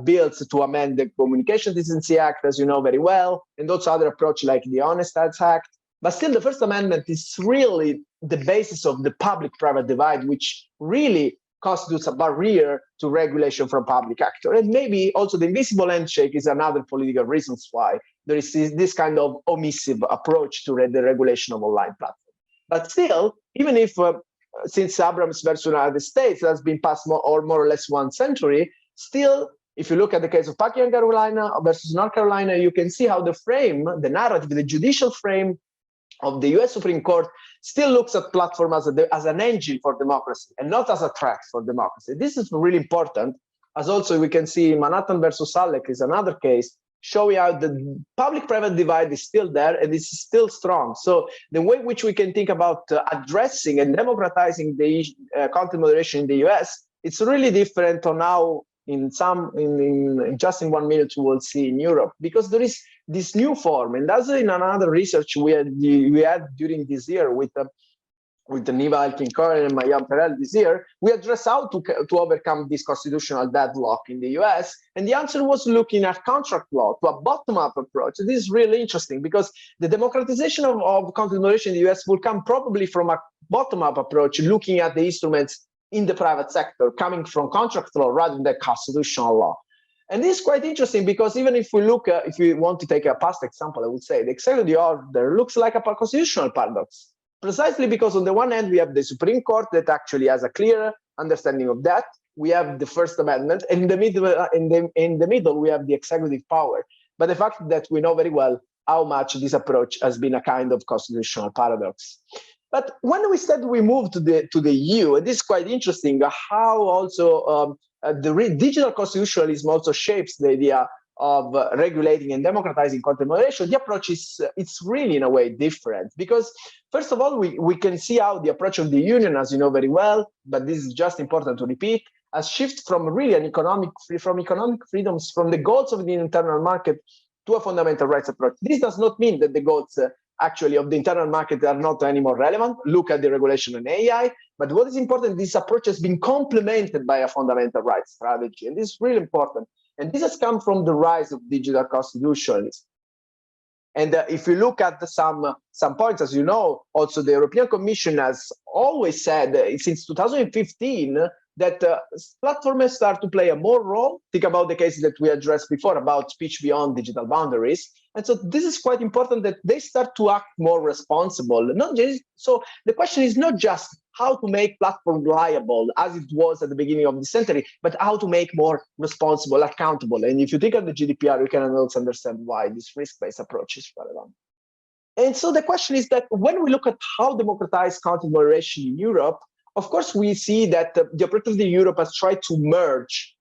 bills to amend the Communication Decency Act, as you know very well, and also other approaches like the Honest Ads Act. But still, the First Amendment is really the basis of the public-private divide, which really constitutes a barrier to regulation from public actor. And maybe also the invisible handshake is another political reasons why there is this kind of omissive approach to the regulation of online platforms. But still, even if since Abrams versus United States has been passed more or less 1 century, still, if you look at the case of South Carolina versus North Carolina, you can see how the frame, the narrative, the judicial frame of the US Supreme Court still looks at platform as an engine for democracy and not as a threat for democracy. This is really important, as also we can see Manhattan versus Alec is another case showing how the public-private divide is still there and it's still strong. So the way in which we can think about addressing and democratizing the content moderation in the US, it's really different on how just in 1 minute we will see in Europe, because there is this new form. And that's in another research we had during this year with with Niva Elkin-Cohen and Mayam Perel this year, we addressed how to overcome this constitutional deadlock in the US. And the answer was looking at contract law, to a bottom-up approach. This is really interesting because the democratization of content moderation in the US will come probably from a bottom-up approach, looking at the instruments in the private sector, coming from contract law rather than constitutional law. And this is quite interesting because even if we look, if we want to take a past example, I would say the executive order looks like a constitutional paradox, precisely because on the one hand, we have the Supreme Court that actually has a clear understanding of that. We have the First Amendment, and in the middle, we have the executive power. But the fact that we know very well how much this approach has been a kind of constitutional paradox. But when we said we moved to the EU, and this is quite interesting, how also the digital constitutionalism also shapes the idea of regulating and democratizing content moderation. The approach is it's really in a way different because first of all, we can see how the approach of the union, as you know very well, but this is just important to repeat, has shifted from really an economic freedoms, from the goals of the internal market to a fundamental rights approach. This does not mean that the goals actually of the internal market are not anymore relevant. Look at the regulation on AI. But what is important, this approach has been complemented by a fundamental rights strategy. And this is really important. And this has come from the rise of digital constitutionalism. And if you look at some points, as you know, also the European Commission has always said since 2015 that platforms start to play a more role. Think about the cases that we addressed before about speech beyond digital boundaries. And so this is quite important that they start to act more responsible. So the question is not just how to make platform liable as it was at the beginning of the century, but how to make more responsible, accountable. And if you think of the GDPR, you can also understand why this risk-based approach is relevant. And so the question is that when we look at how democratized content moderation in Europe, of course, we see that the operator of Europe has tried to merge,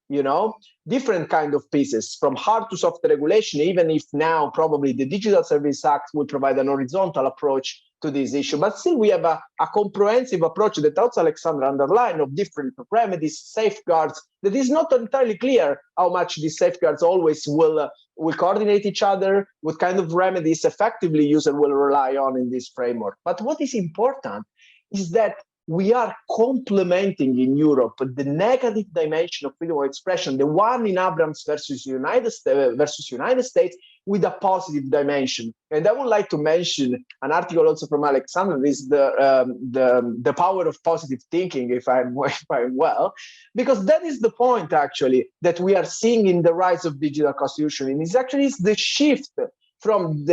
different kind of pieces from hard to soft regulation, even if now probably the Digital Services Act will provide an horizontal approach to this issue. But still, we have a comprehensive approach that also Alexandra underlined of different remedies, safeguards, that is not entirely clear how much these safeguards always will coordinate each other, what kind of remedies effectively user will rely on in this framework. But what is important is that we are complementing in Europe the negative dimension of freedom of expression, the one in Abrams versus United States, with a positive dimension. And I would like to mention an article also from Alexander, is the power of positive thinking, if I'm well, because that is the point actually that we are seeing in the rise of digital constitution. And it's actually the shift from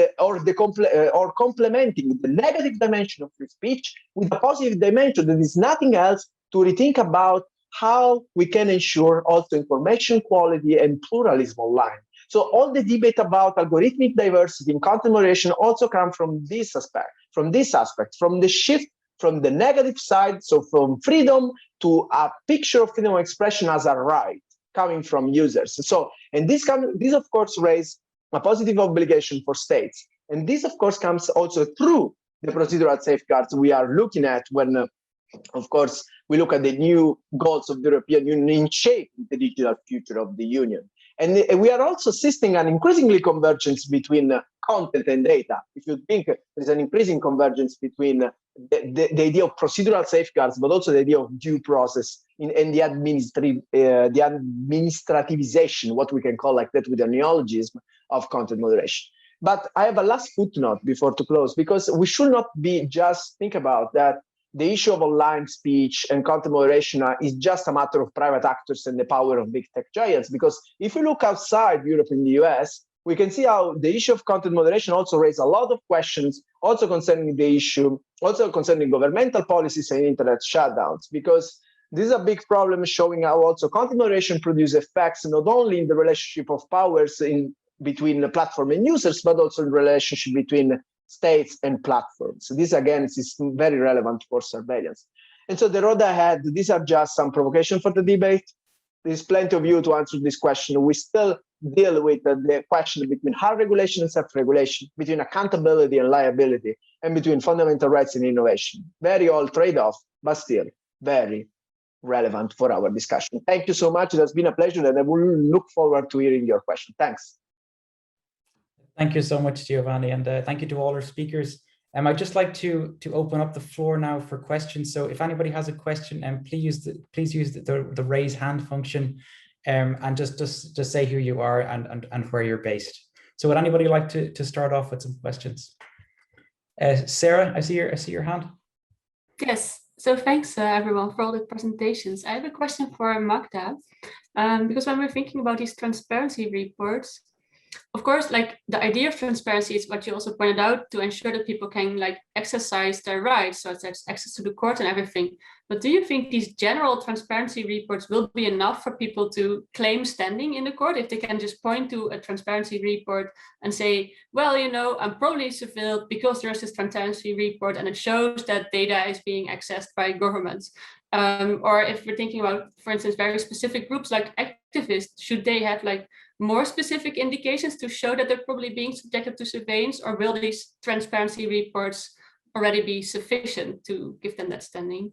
complementing the negative dimension of free speech with a positive dimension that is nothing else to rethink about how we can ensure also information quality and pluralism online. So all the debate about algorithmic diversity in content moderation also come from this aspect, from the shift from the negative side, so from freedom to a picture of freedom of expression as a right coming from users. So, and this of course raise a positive obligation for states. And this, of course, comes also through the procedural safeguards we are looking at when, of course, we look at the new goals of the European Union in shaping the digital future of the Union. And we are also assisting an increasingly convergence between content and data. If you think there's an increasing convergence between the idea of procedural safeguards, but also the idea of due process and the administrativization, what we can call like that with a neologism, of content moderation. But I have a last footnote before to close, because we should not be just think about that the issue of online speech and content moderation is just a matter of private actors and the power of big tech giants. Because if you look outside Europe and the US, we can see how the issue of content moderation also raises a lot of questions, also concerning the issue, also concerning governmental policies and internet shutdowns, because this is a big problem showing how also content moderation produces effects not only in the relationship of powers between the platform and users, but also in the relationship between states and platforms. So this, again, is very relevant for surveillance. And so the road ahead, these are just some provocation for the debate. There's plenty of you to answer this question. We still deal with the question between hard regulation and self-regulation, between accountability and liability, and between fundamental rights and innovation. Very old trade-off, but still very relevant for our discussion. Thank you so much. It has been a pleasure, and I will look forward to hearing your question. Thanks. Thank you so much, Giovanni, and thank you to all our speakers. I'd just like to open up the floor now for questions. So if anybody has a question, please use the raise hand function, and just say who you are and where you're based. So would anybody like to start off with some questions? Sarah, I see your hand. Yes. So thanks everyone for all the presentations. I have a question for Magda, because when we're thinking about these transparency reports, of course, like the idea of transparency is what you also pointed out, to ensure that people can like exercise their rights, so it's access to the court and everything. But do you think these general transparency reports will be enough for people to claim standing in the court if they can just point to a transparency report and say, well, you know, I'm probably surveilled because there's this transparency report and it shows that data is being accessed by governments? Or if we're thinking about, for instance, very specific groups like activists, should they have like more specific indications to show that they're probably being subjected to surveillance, or will these transparency reports already be sufficient to give them that standing?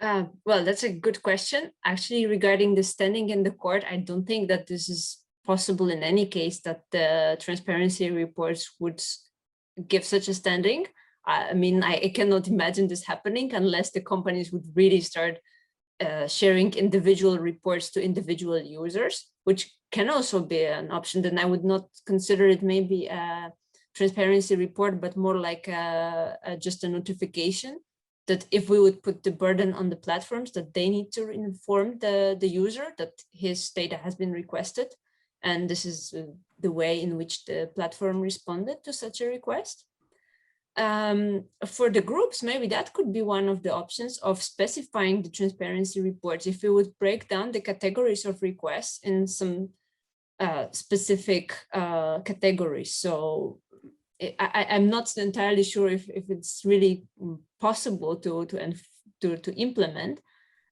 Well, that's a good question. Actually, regarding the standing in the court, I don't think that this is possible in any case, that the transparency reports would give such a standing. I mean, I cannot imagine this happening unless the companies would really start sharing individual reports to individual users, which can also be an option. Then I would not consider it maybe a transparency report, but more like just a notification that if we would put the burden on the platforms that they need to inform the user that his data has been requested. And this is the way in which the platform responded to such a request. For the groups, maybe that could be one of the options of specifying the transparency reports. If we would break down the categories of requests in some specific categories. So I'm not entirely sure if it's really possible to implement,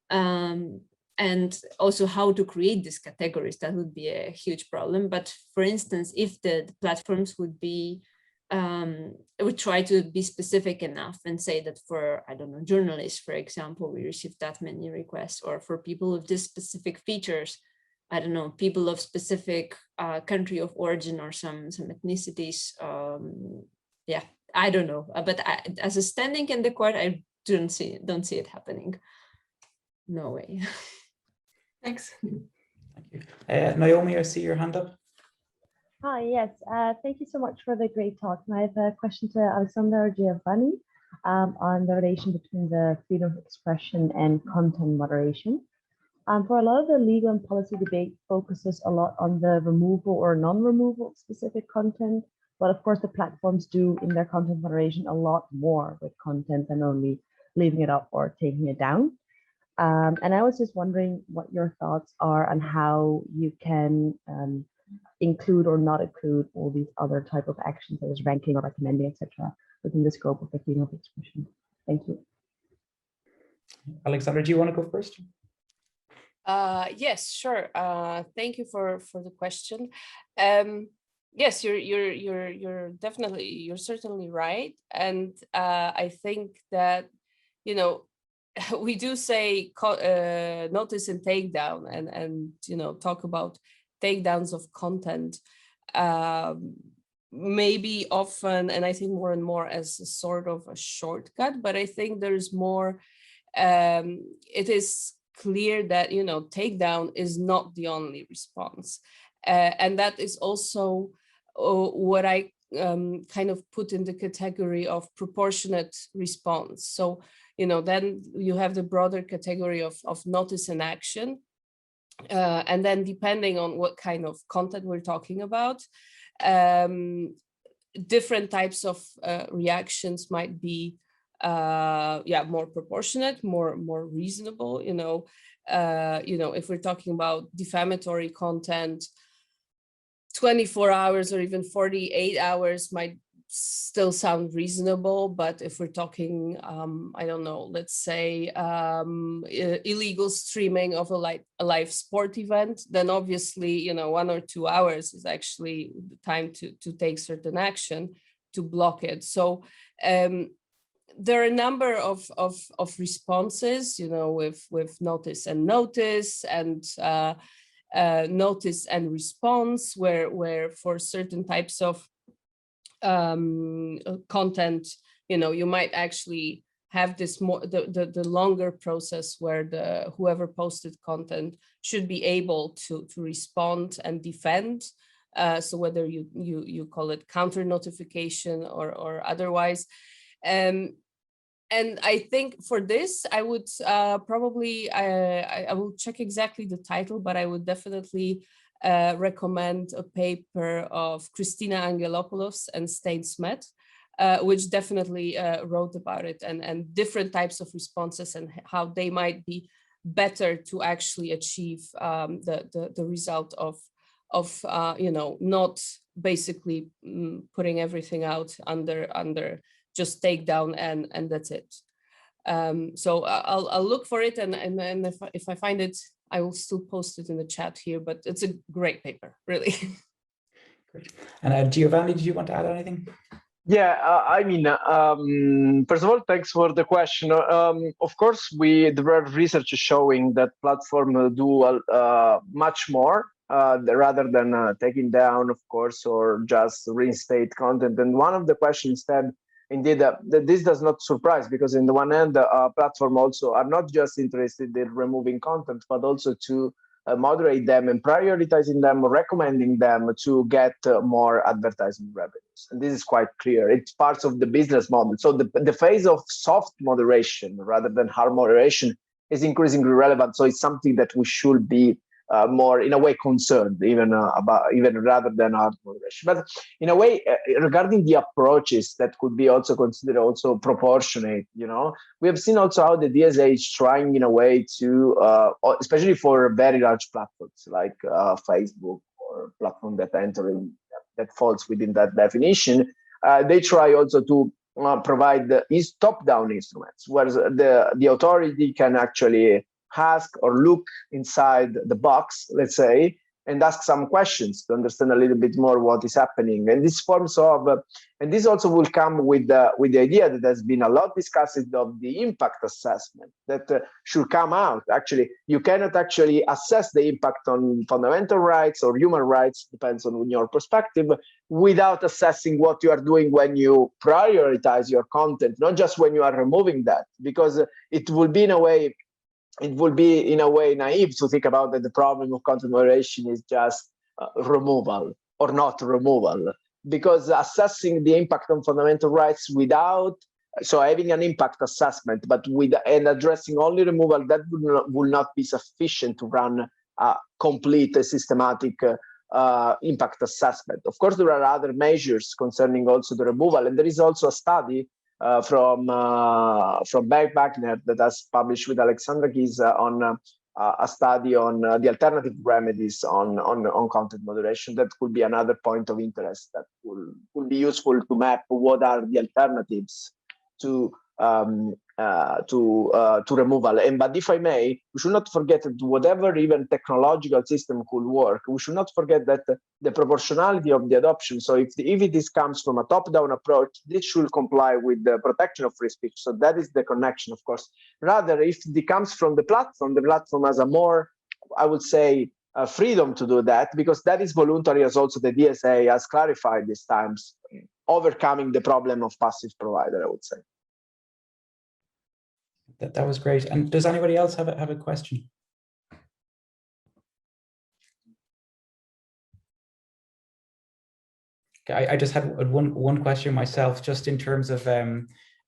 and also how to create these categories. That would be a huge problem. But for instance, if the platforms would be would try to be specific enough and say that for, I don't know, journalists, for example, we received that many requests, or for people with this specific features, I don't know, people of specific country of origin or some ethnicities. Yeah, I don't know, but as a standing in the court, I don't see it happening. No way. Thanks. Thank you. Naomi, I see your hand up. Hi, yes, thank you so much for the great talk. And I have a question to Alexandra or Giovanni on the relation between the freedom of expression and content moderation. For a lot of the legal and policy debate focuses a lot on the removal or non-removal of specific content, but of course the platforms do in their content moderation a lot more with content than only leaving it up or taking it down. And I was just wondering what your thoughts are on how you can include or not include all these other type of actions, such as ranking or recommending, etc., within the scope of the freedom of expression. Thank you. Alexandra, do you want to go first? Yes, sure. Thank you for the question. Yes, you're certainly right, and I think that, you know, we do say notice and takedown, and you know, talk about takedowns of content, maybe often, and I think more and more, as a sort of a shortcut. But I think there's more. It is clear that, you know, takedown is not the only response, and that is also what I kind of put in the category of proportionate response. So, you know, then you have the broader category of notice and action. And then depending on what kind of content we're talking about, different types of reactions might be more proportionate, more reasonable. You know, if we're talking about defamatory content, 24 hours or even 48 hours might still sound reasonable. But if we're talking, I don't know, let's say illegal streaming of a live sport event, then obviously, you know, 1 or 2 hours is actually the time to take certain action to block it. So there are a number of responses, you know, with notice and notice, and notice and response, where for certain types of content, you might actually have this more the longer process where whoever posted content should be able to respond and defend. So whether you call it counter notification or otherwise. And I think for this, I would probably, I will check exactly the title, but I would definitely recommend a paper of Christina Angelopoulos and Stain Smet, which definitely wrote about it and different types of responses and how they might be better to actually achieve the result of not basically putting everything out under just takedown and that's it. So I'll look for it and if I find it, I will still post it in the chat here, but it's a great paper, really. Great. And Giovanni, did you want to add anything? Yeah, I mean, first of all, thanks for the question. Of course, there are research showing that platforms do much more rather than taking down, of course, or just reinstate content. And one of the questions that indeed, this does not surprise, because in the one hand, platforms also are not just interested in removing content, but also to moderate them and prioritizing them, recommending them to get more advertising revenues. And this is quite clear. It's part of the business model. So the phase of soft moderation rather than hard moderation is increasingly relevant. So it's something that we should be more, in a way, concerned even rather than hard moderation. But in a way, regarding the approaches that could be also considered also proportionate, we have seen also how the DSA is trying in a way to, especially for very large platforms like Facebook or platform that falls within that definition, they try also to provide these top-down instruments, whereas the authority can actually ask or look inside the box, let's say, and ask some questions to understand a little bit more what is happening. And this forms of, and this also will come with the idea that has been a lot discussed of the impact assessment that should come out. Actually, you cannot actually assess the impact on fundamental rights or human rights, depends on your perspective, without assessing what you are doing when you prioritize your content, not just when you are removing that, because it will be in a way naive to think about that the problem of content moderation is just removal or not removal, because assessing the impact on fundamental rights without, so having an impact assessment, but and addressing only removal, that will not be sufficient to run a complete systematic impact assessment. Of course, there are other measures concerning also the removal, and there is also a study from Beck Wagner that has published with Alexandra Gies on a study on the alternative remedies on content moderation. That could be another point of interest that will be useful to map what are the alternatives to removal. But if I may, we should not forget that whatever even technological system could work, we should not forget that the proportionality of the adoption. So if it comes from a top-down approach, this should comply with the protection of free speech. So that is the connection, of course. Rather, if it comes from the platform has a more, I would say, freedom to do that, because that is voluntary, as also the DSA has clarified these times, overcoming the problem of passive provider, I would say. That was great. And does anybody else have a question? Okay, I just had one question myself, just in terms of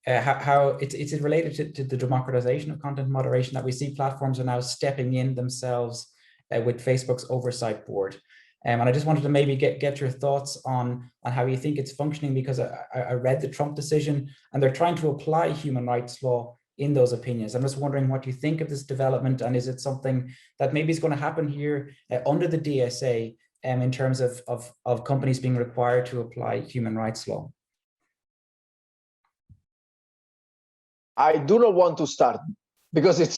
how it's related to the democratization of content moderation, that we see platforms are now stepping in themselves with Facebook's oversight board. And I just wanted to maybe get your thoughts on how you think it's functioning, because I read the Trump decision and they're trying to apply human rights law in those opinions. I'm just wondering what you think of this development, and is it something that maybe is going to happen here under the DSA in terms of companies being required to apply human rights law? I do not want to start because it's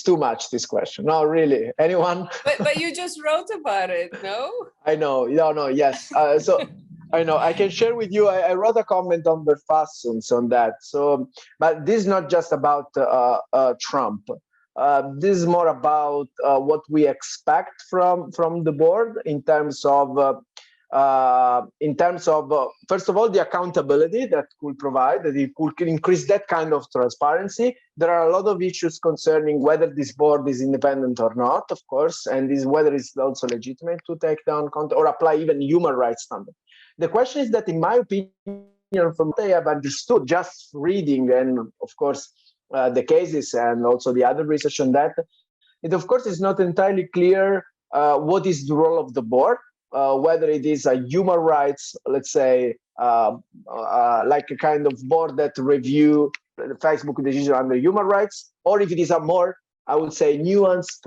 too much, this question. No, really, anyone? But you just wrote about it, no? I know, no, yes. So I know, I can share with you, I wrote a comment on the Verfassung on that. So, but this is not just about Trump. This is more about what we expect from the board in terms of in terms of, first of all, the accountability that could provide, that it could increase that kind of transparency. There are a lot of issues concerning whether this board is independent or not, of course, and is whether it's also legitimate to take down content or apply even human rights standards. The question is that, in my opinion, from what I have understood, just reading and, of course, the cases and also the other research on that, it, of course, is not entirely clear what is the role of the board. Whether it is a human rights, let's say, like a kind of board that review the Facebook decision under human rights, or if it is a more, I would say, nuanced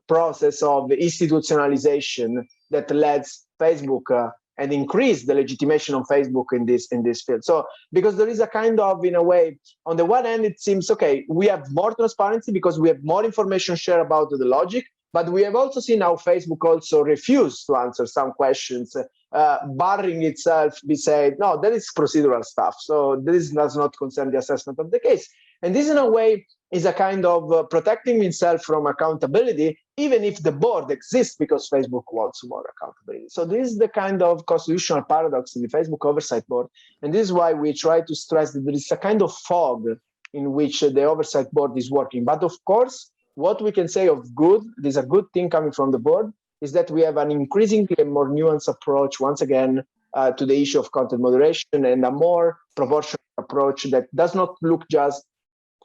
process of institutionalization that lets Facebook and increase the legitimation of Facebook in this field. So, because there is a kind of, in a way, on the one hand, it seems, okay, we have more transparency because we have more information shared about the logic. But we have also seen how Facebook also refused to answer some questions, barring itself be said, no, that is procedural stuff. So this does not concern the assessment of the case. And this, in a way, is a kind of protecting itself from accountability, even if the board exists because Facebook wants more accountability. So this is the kind of constitutional paradox in the Facebook Oversight Board. And this is why we try to stress that there is a kind of fog in which the Oversight Board is working. But of course, what we can say of good, there's a good thing coming from the board, is that we have an increasingly more nuanced approach, once again, to the issue of content moderation, and a more proportional approach that does not look just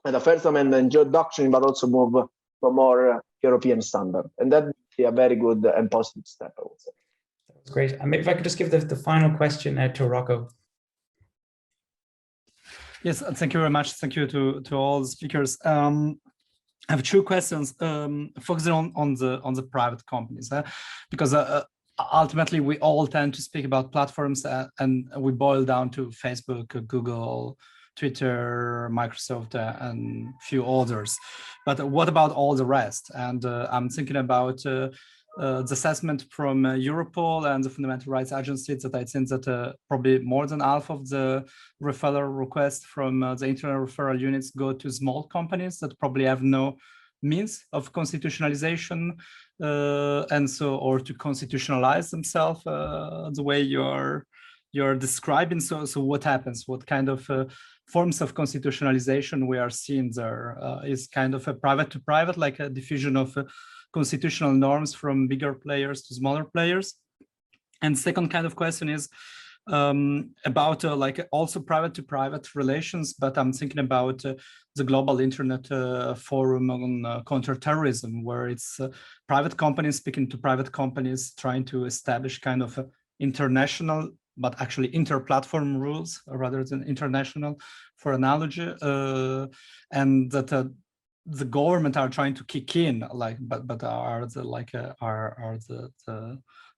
at the First Amendment doctrine, but also move to a more European standard. And that would be a very good and positive step, I would say. That's great. And maybe if I could just give the final question to Rocco. Yes, thank you very much. Thank you to all the speakers. I have two questions focusing on the private companies, because ultimately we all tend to speak about platforms and we boil down to Facebook, Google, Twitter, Microsoft, and few others. But what about all the rest? And I'm thinking about the assessment from Europol and the Fundamental Rights Agency, that I think that probably more than half of the referral requests from the internal referral units go to small companies that probably have no means of constitutionalization, and so, or to constitutionalize themselves the way you're describing. So what happens? What kind of forms of constitutionalization we are seeing there? Is kind of a private to private, like a diffusion of constitutional norms from bigger players to smaller players? And second kind of question is about like also private to private relations, but I'm thinking about the Global Internet Forum on Counterterrorism, where it's private companies speaking to private companies, trying to establish kind of international, but actually inter-platform rules rather than international, for analogy, and that the government are trying to kick in, like, but are the like are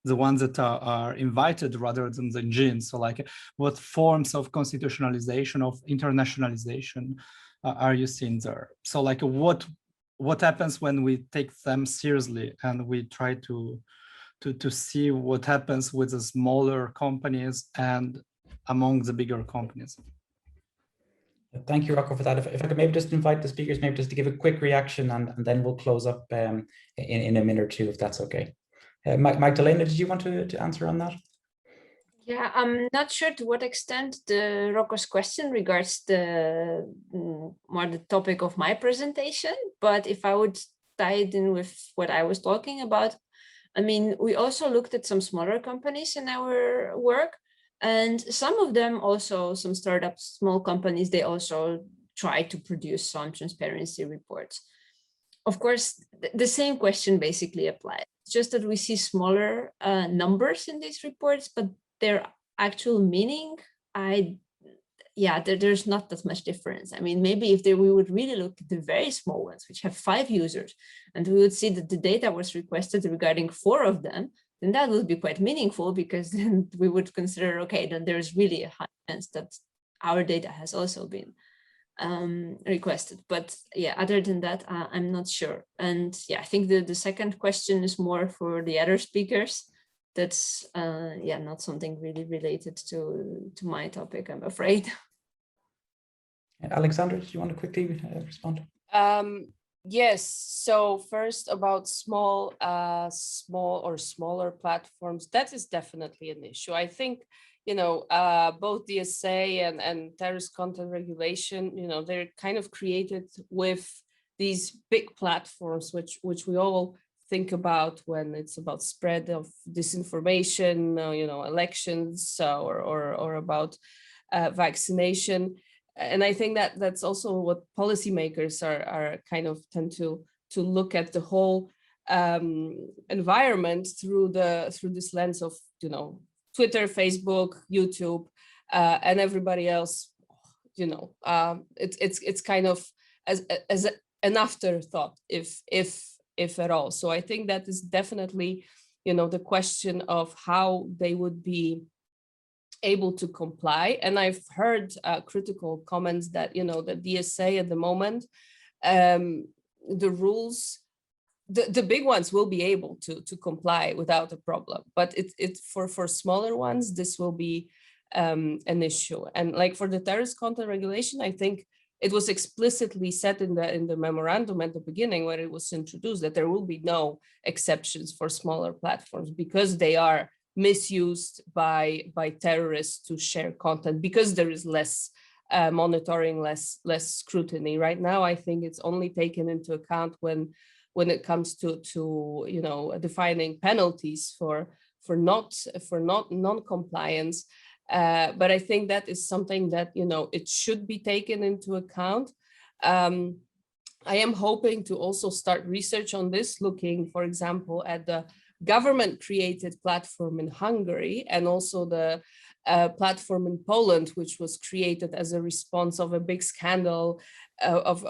the ones that are invited rather than the engines. So like, what forms of constitutionalization, of internationalization are you seeing there? So like, what happens when we take them seriously and we try to see what happens with the smaller companies and among the bigger companies? Thank you, Rocco, for that. If I could maybe just invite the speakers maybe just to give a quick reaction, and then we'll close up in a minute or two, if that's okay. Magdalena, did you want to answer on that? Yeah, I'm not sure to what extent Rocco's question regards the more the topic of my presentation, but if I would tie it in with what I was talking about, I mean, we also looked at some smaller companies in our work, and some of them also, some startups, small companies, they also try to produce some transparency reports. Of course, the same question basically applies. It's just that we see smaller numbers in these reports, but their actual meaning, there's not that much difference. I mean, maybe if we would really look at the very small ones, which have 5 users, and we would see that the data was requested regarding 4 of them, then that would be quite meaningful, because then we would consider, okay, then there's really a high chance that our data has also been requested. But yeah, other than that, I'm not sure. And yeah, I think the second question is more for the other speakers. That's not something really related to my topic, I'm afraid. Alexandra, do you want to quickly respond? Yes. So first about small or smaller platforms, that is definitely an issue. I think, both DSA and terrorist content regulation, they're kind of created with these big platforms, which we all think about when it's about spread of disinformation, elections, or about vaccination. And I think that that's also what policymakers are kind of tend to look at the whole environment through this lens of Twitter, Facebook, YouTube, and everybody else. It's kind of as an afterthought, if at all. So I think that is definitely the question of how they would be able to comply. And I've heard critical comments that the DSA at the moment, the rules, the big ones will be able to comply without a problem, but it's for smaller ones this will be an issue. And like for the terrorist content regulation, I think it was explicitly said in the memorandum at the beginning when it was introduced that there will be no exceptions for smaller platforms because they are misused by terrorists to share content, because there is less monitoring, less scrutiny. Right now, I think it's only taken into account when it comes to defining penalties for non-compliance. But I think that is something that it should be taken into account. I am hoping to also start research on this, looking, for example, at the government-created platform in Hungary and also the platform in Poland, which was created as a response of a big scandal of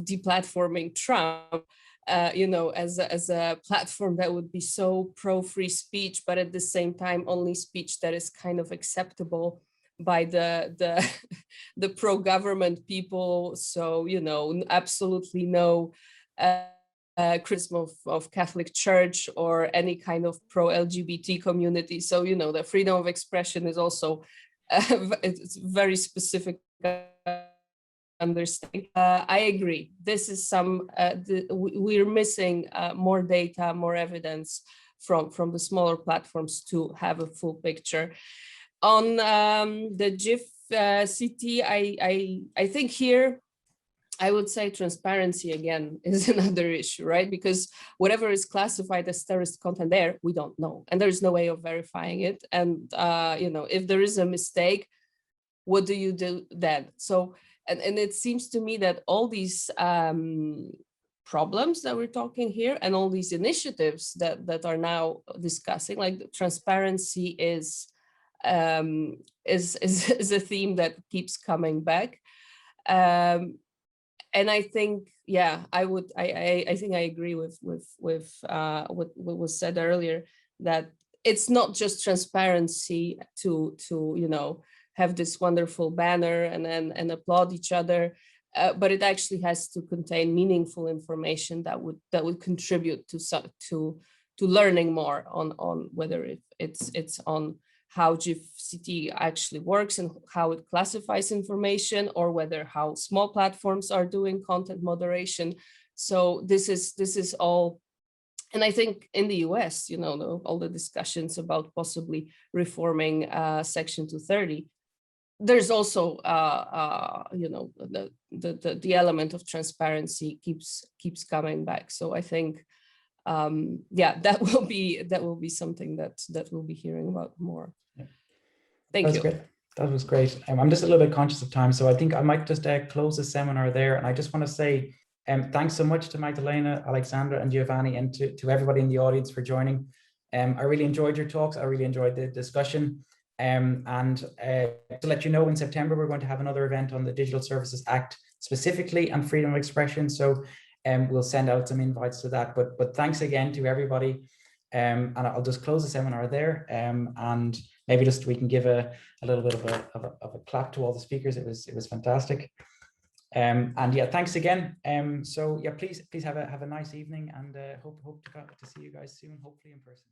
deplatforming Trump. As a platform that would be so pro-free speech, but at the same time only speech that is kind of acceptable by the pro-government people. So absolutely no criticism of Catholic Church or any kind of pro-LGBT community. So the freedom of expression is also it's very specific understanding. I agree. This is we're missing more data, more evidence from the smaller platforms to have a full picture. On the GIF CT, I think here I would say transparency again is another issue, right? Because whatever is classified as terrorist content there, we don't know, and there's no way of verifying it. And if there is a mistake, what do you do then? So. And it seems to me that all these problems that we're talking here and all these initiatives that are now discussing, like transparency is a theme that keeps coming back. And I think, I think I agree with what was said earlier, that it's not just transparency to have this wonderful banner and applaud each other, but it actually has to contain meaningful information that would contribute to learning more on whether it's on how GIF-CT actually works and how it classifies information, or whether how small platforms are doing content moderation. So this is all. And I think in the US, all the discussions about possibly reforming Section 230, there's also the element of transparency keeps coming back. So I think that will be something that we'll be hearing about more. Yeah. Thank you. Great. That was great. I'm just a little bit conscious of time, so I think I might just close the seminar there. And I just want to say thanks so much to Magdalena, Alexandra, and Giovanni, and to everybody in the audience for joining. I really enjoyed your talks. I really enjoyed the discussion. And to let you know, in September, we're going to have another event on the Digital Services Act specifically and freedom of expression. So we'll send out some invites to that. But thanks again to everybody. And I'll just close the seminar there. And maybe just we can give a little bit of a clap to all the speakers. It was fantastic. And yeah, thanks again. So yeah, please have a nice evening, and hope to see you guys soon, hopefully in person.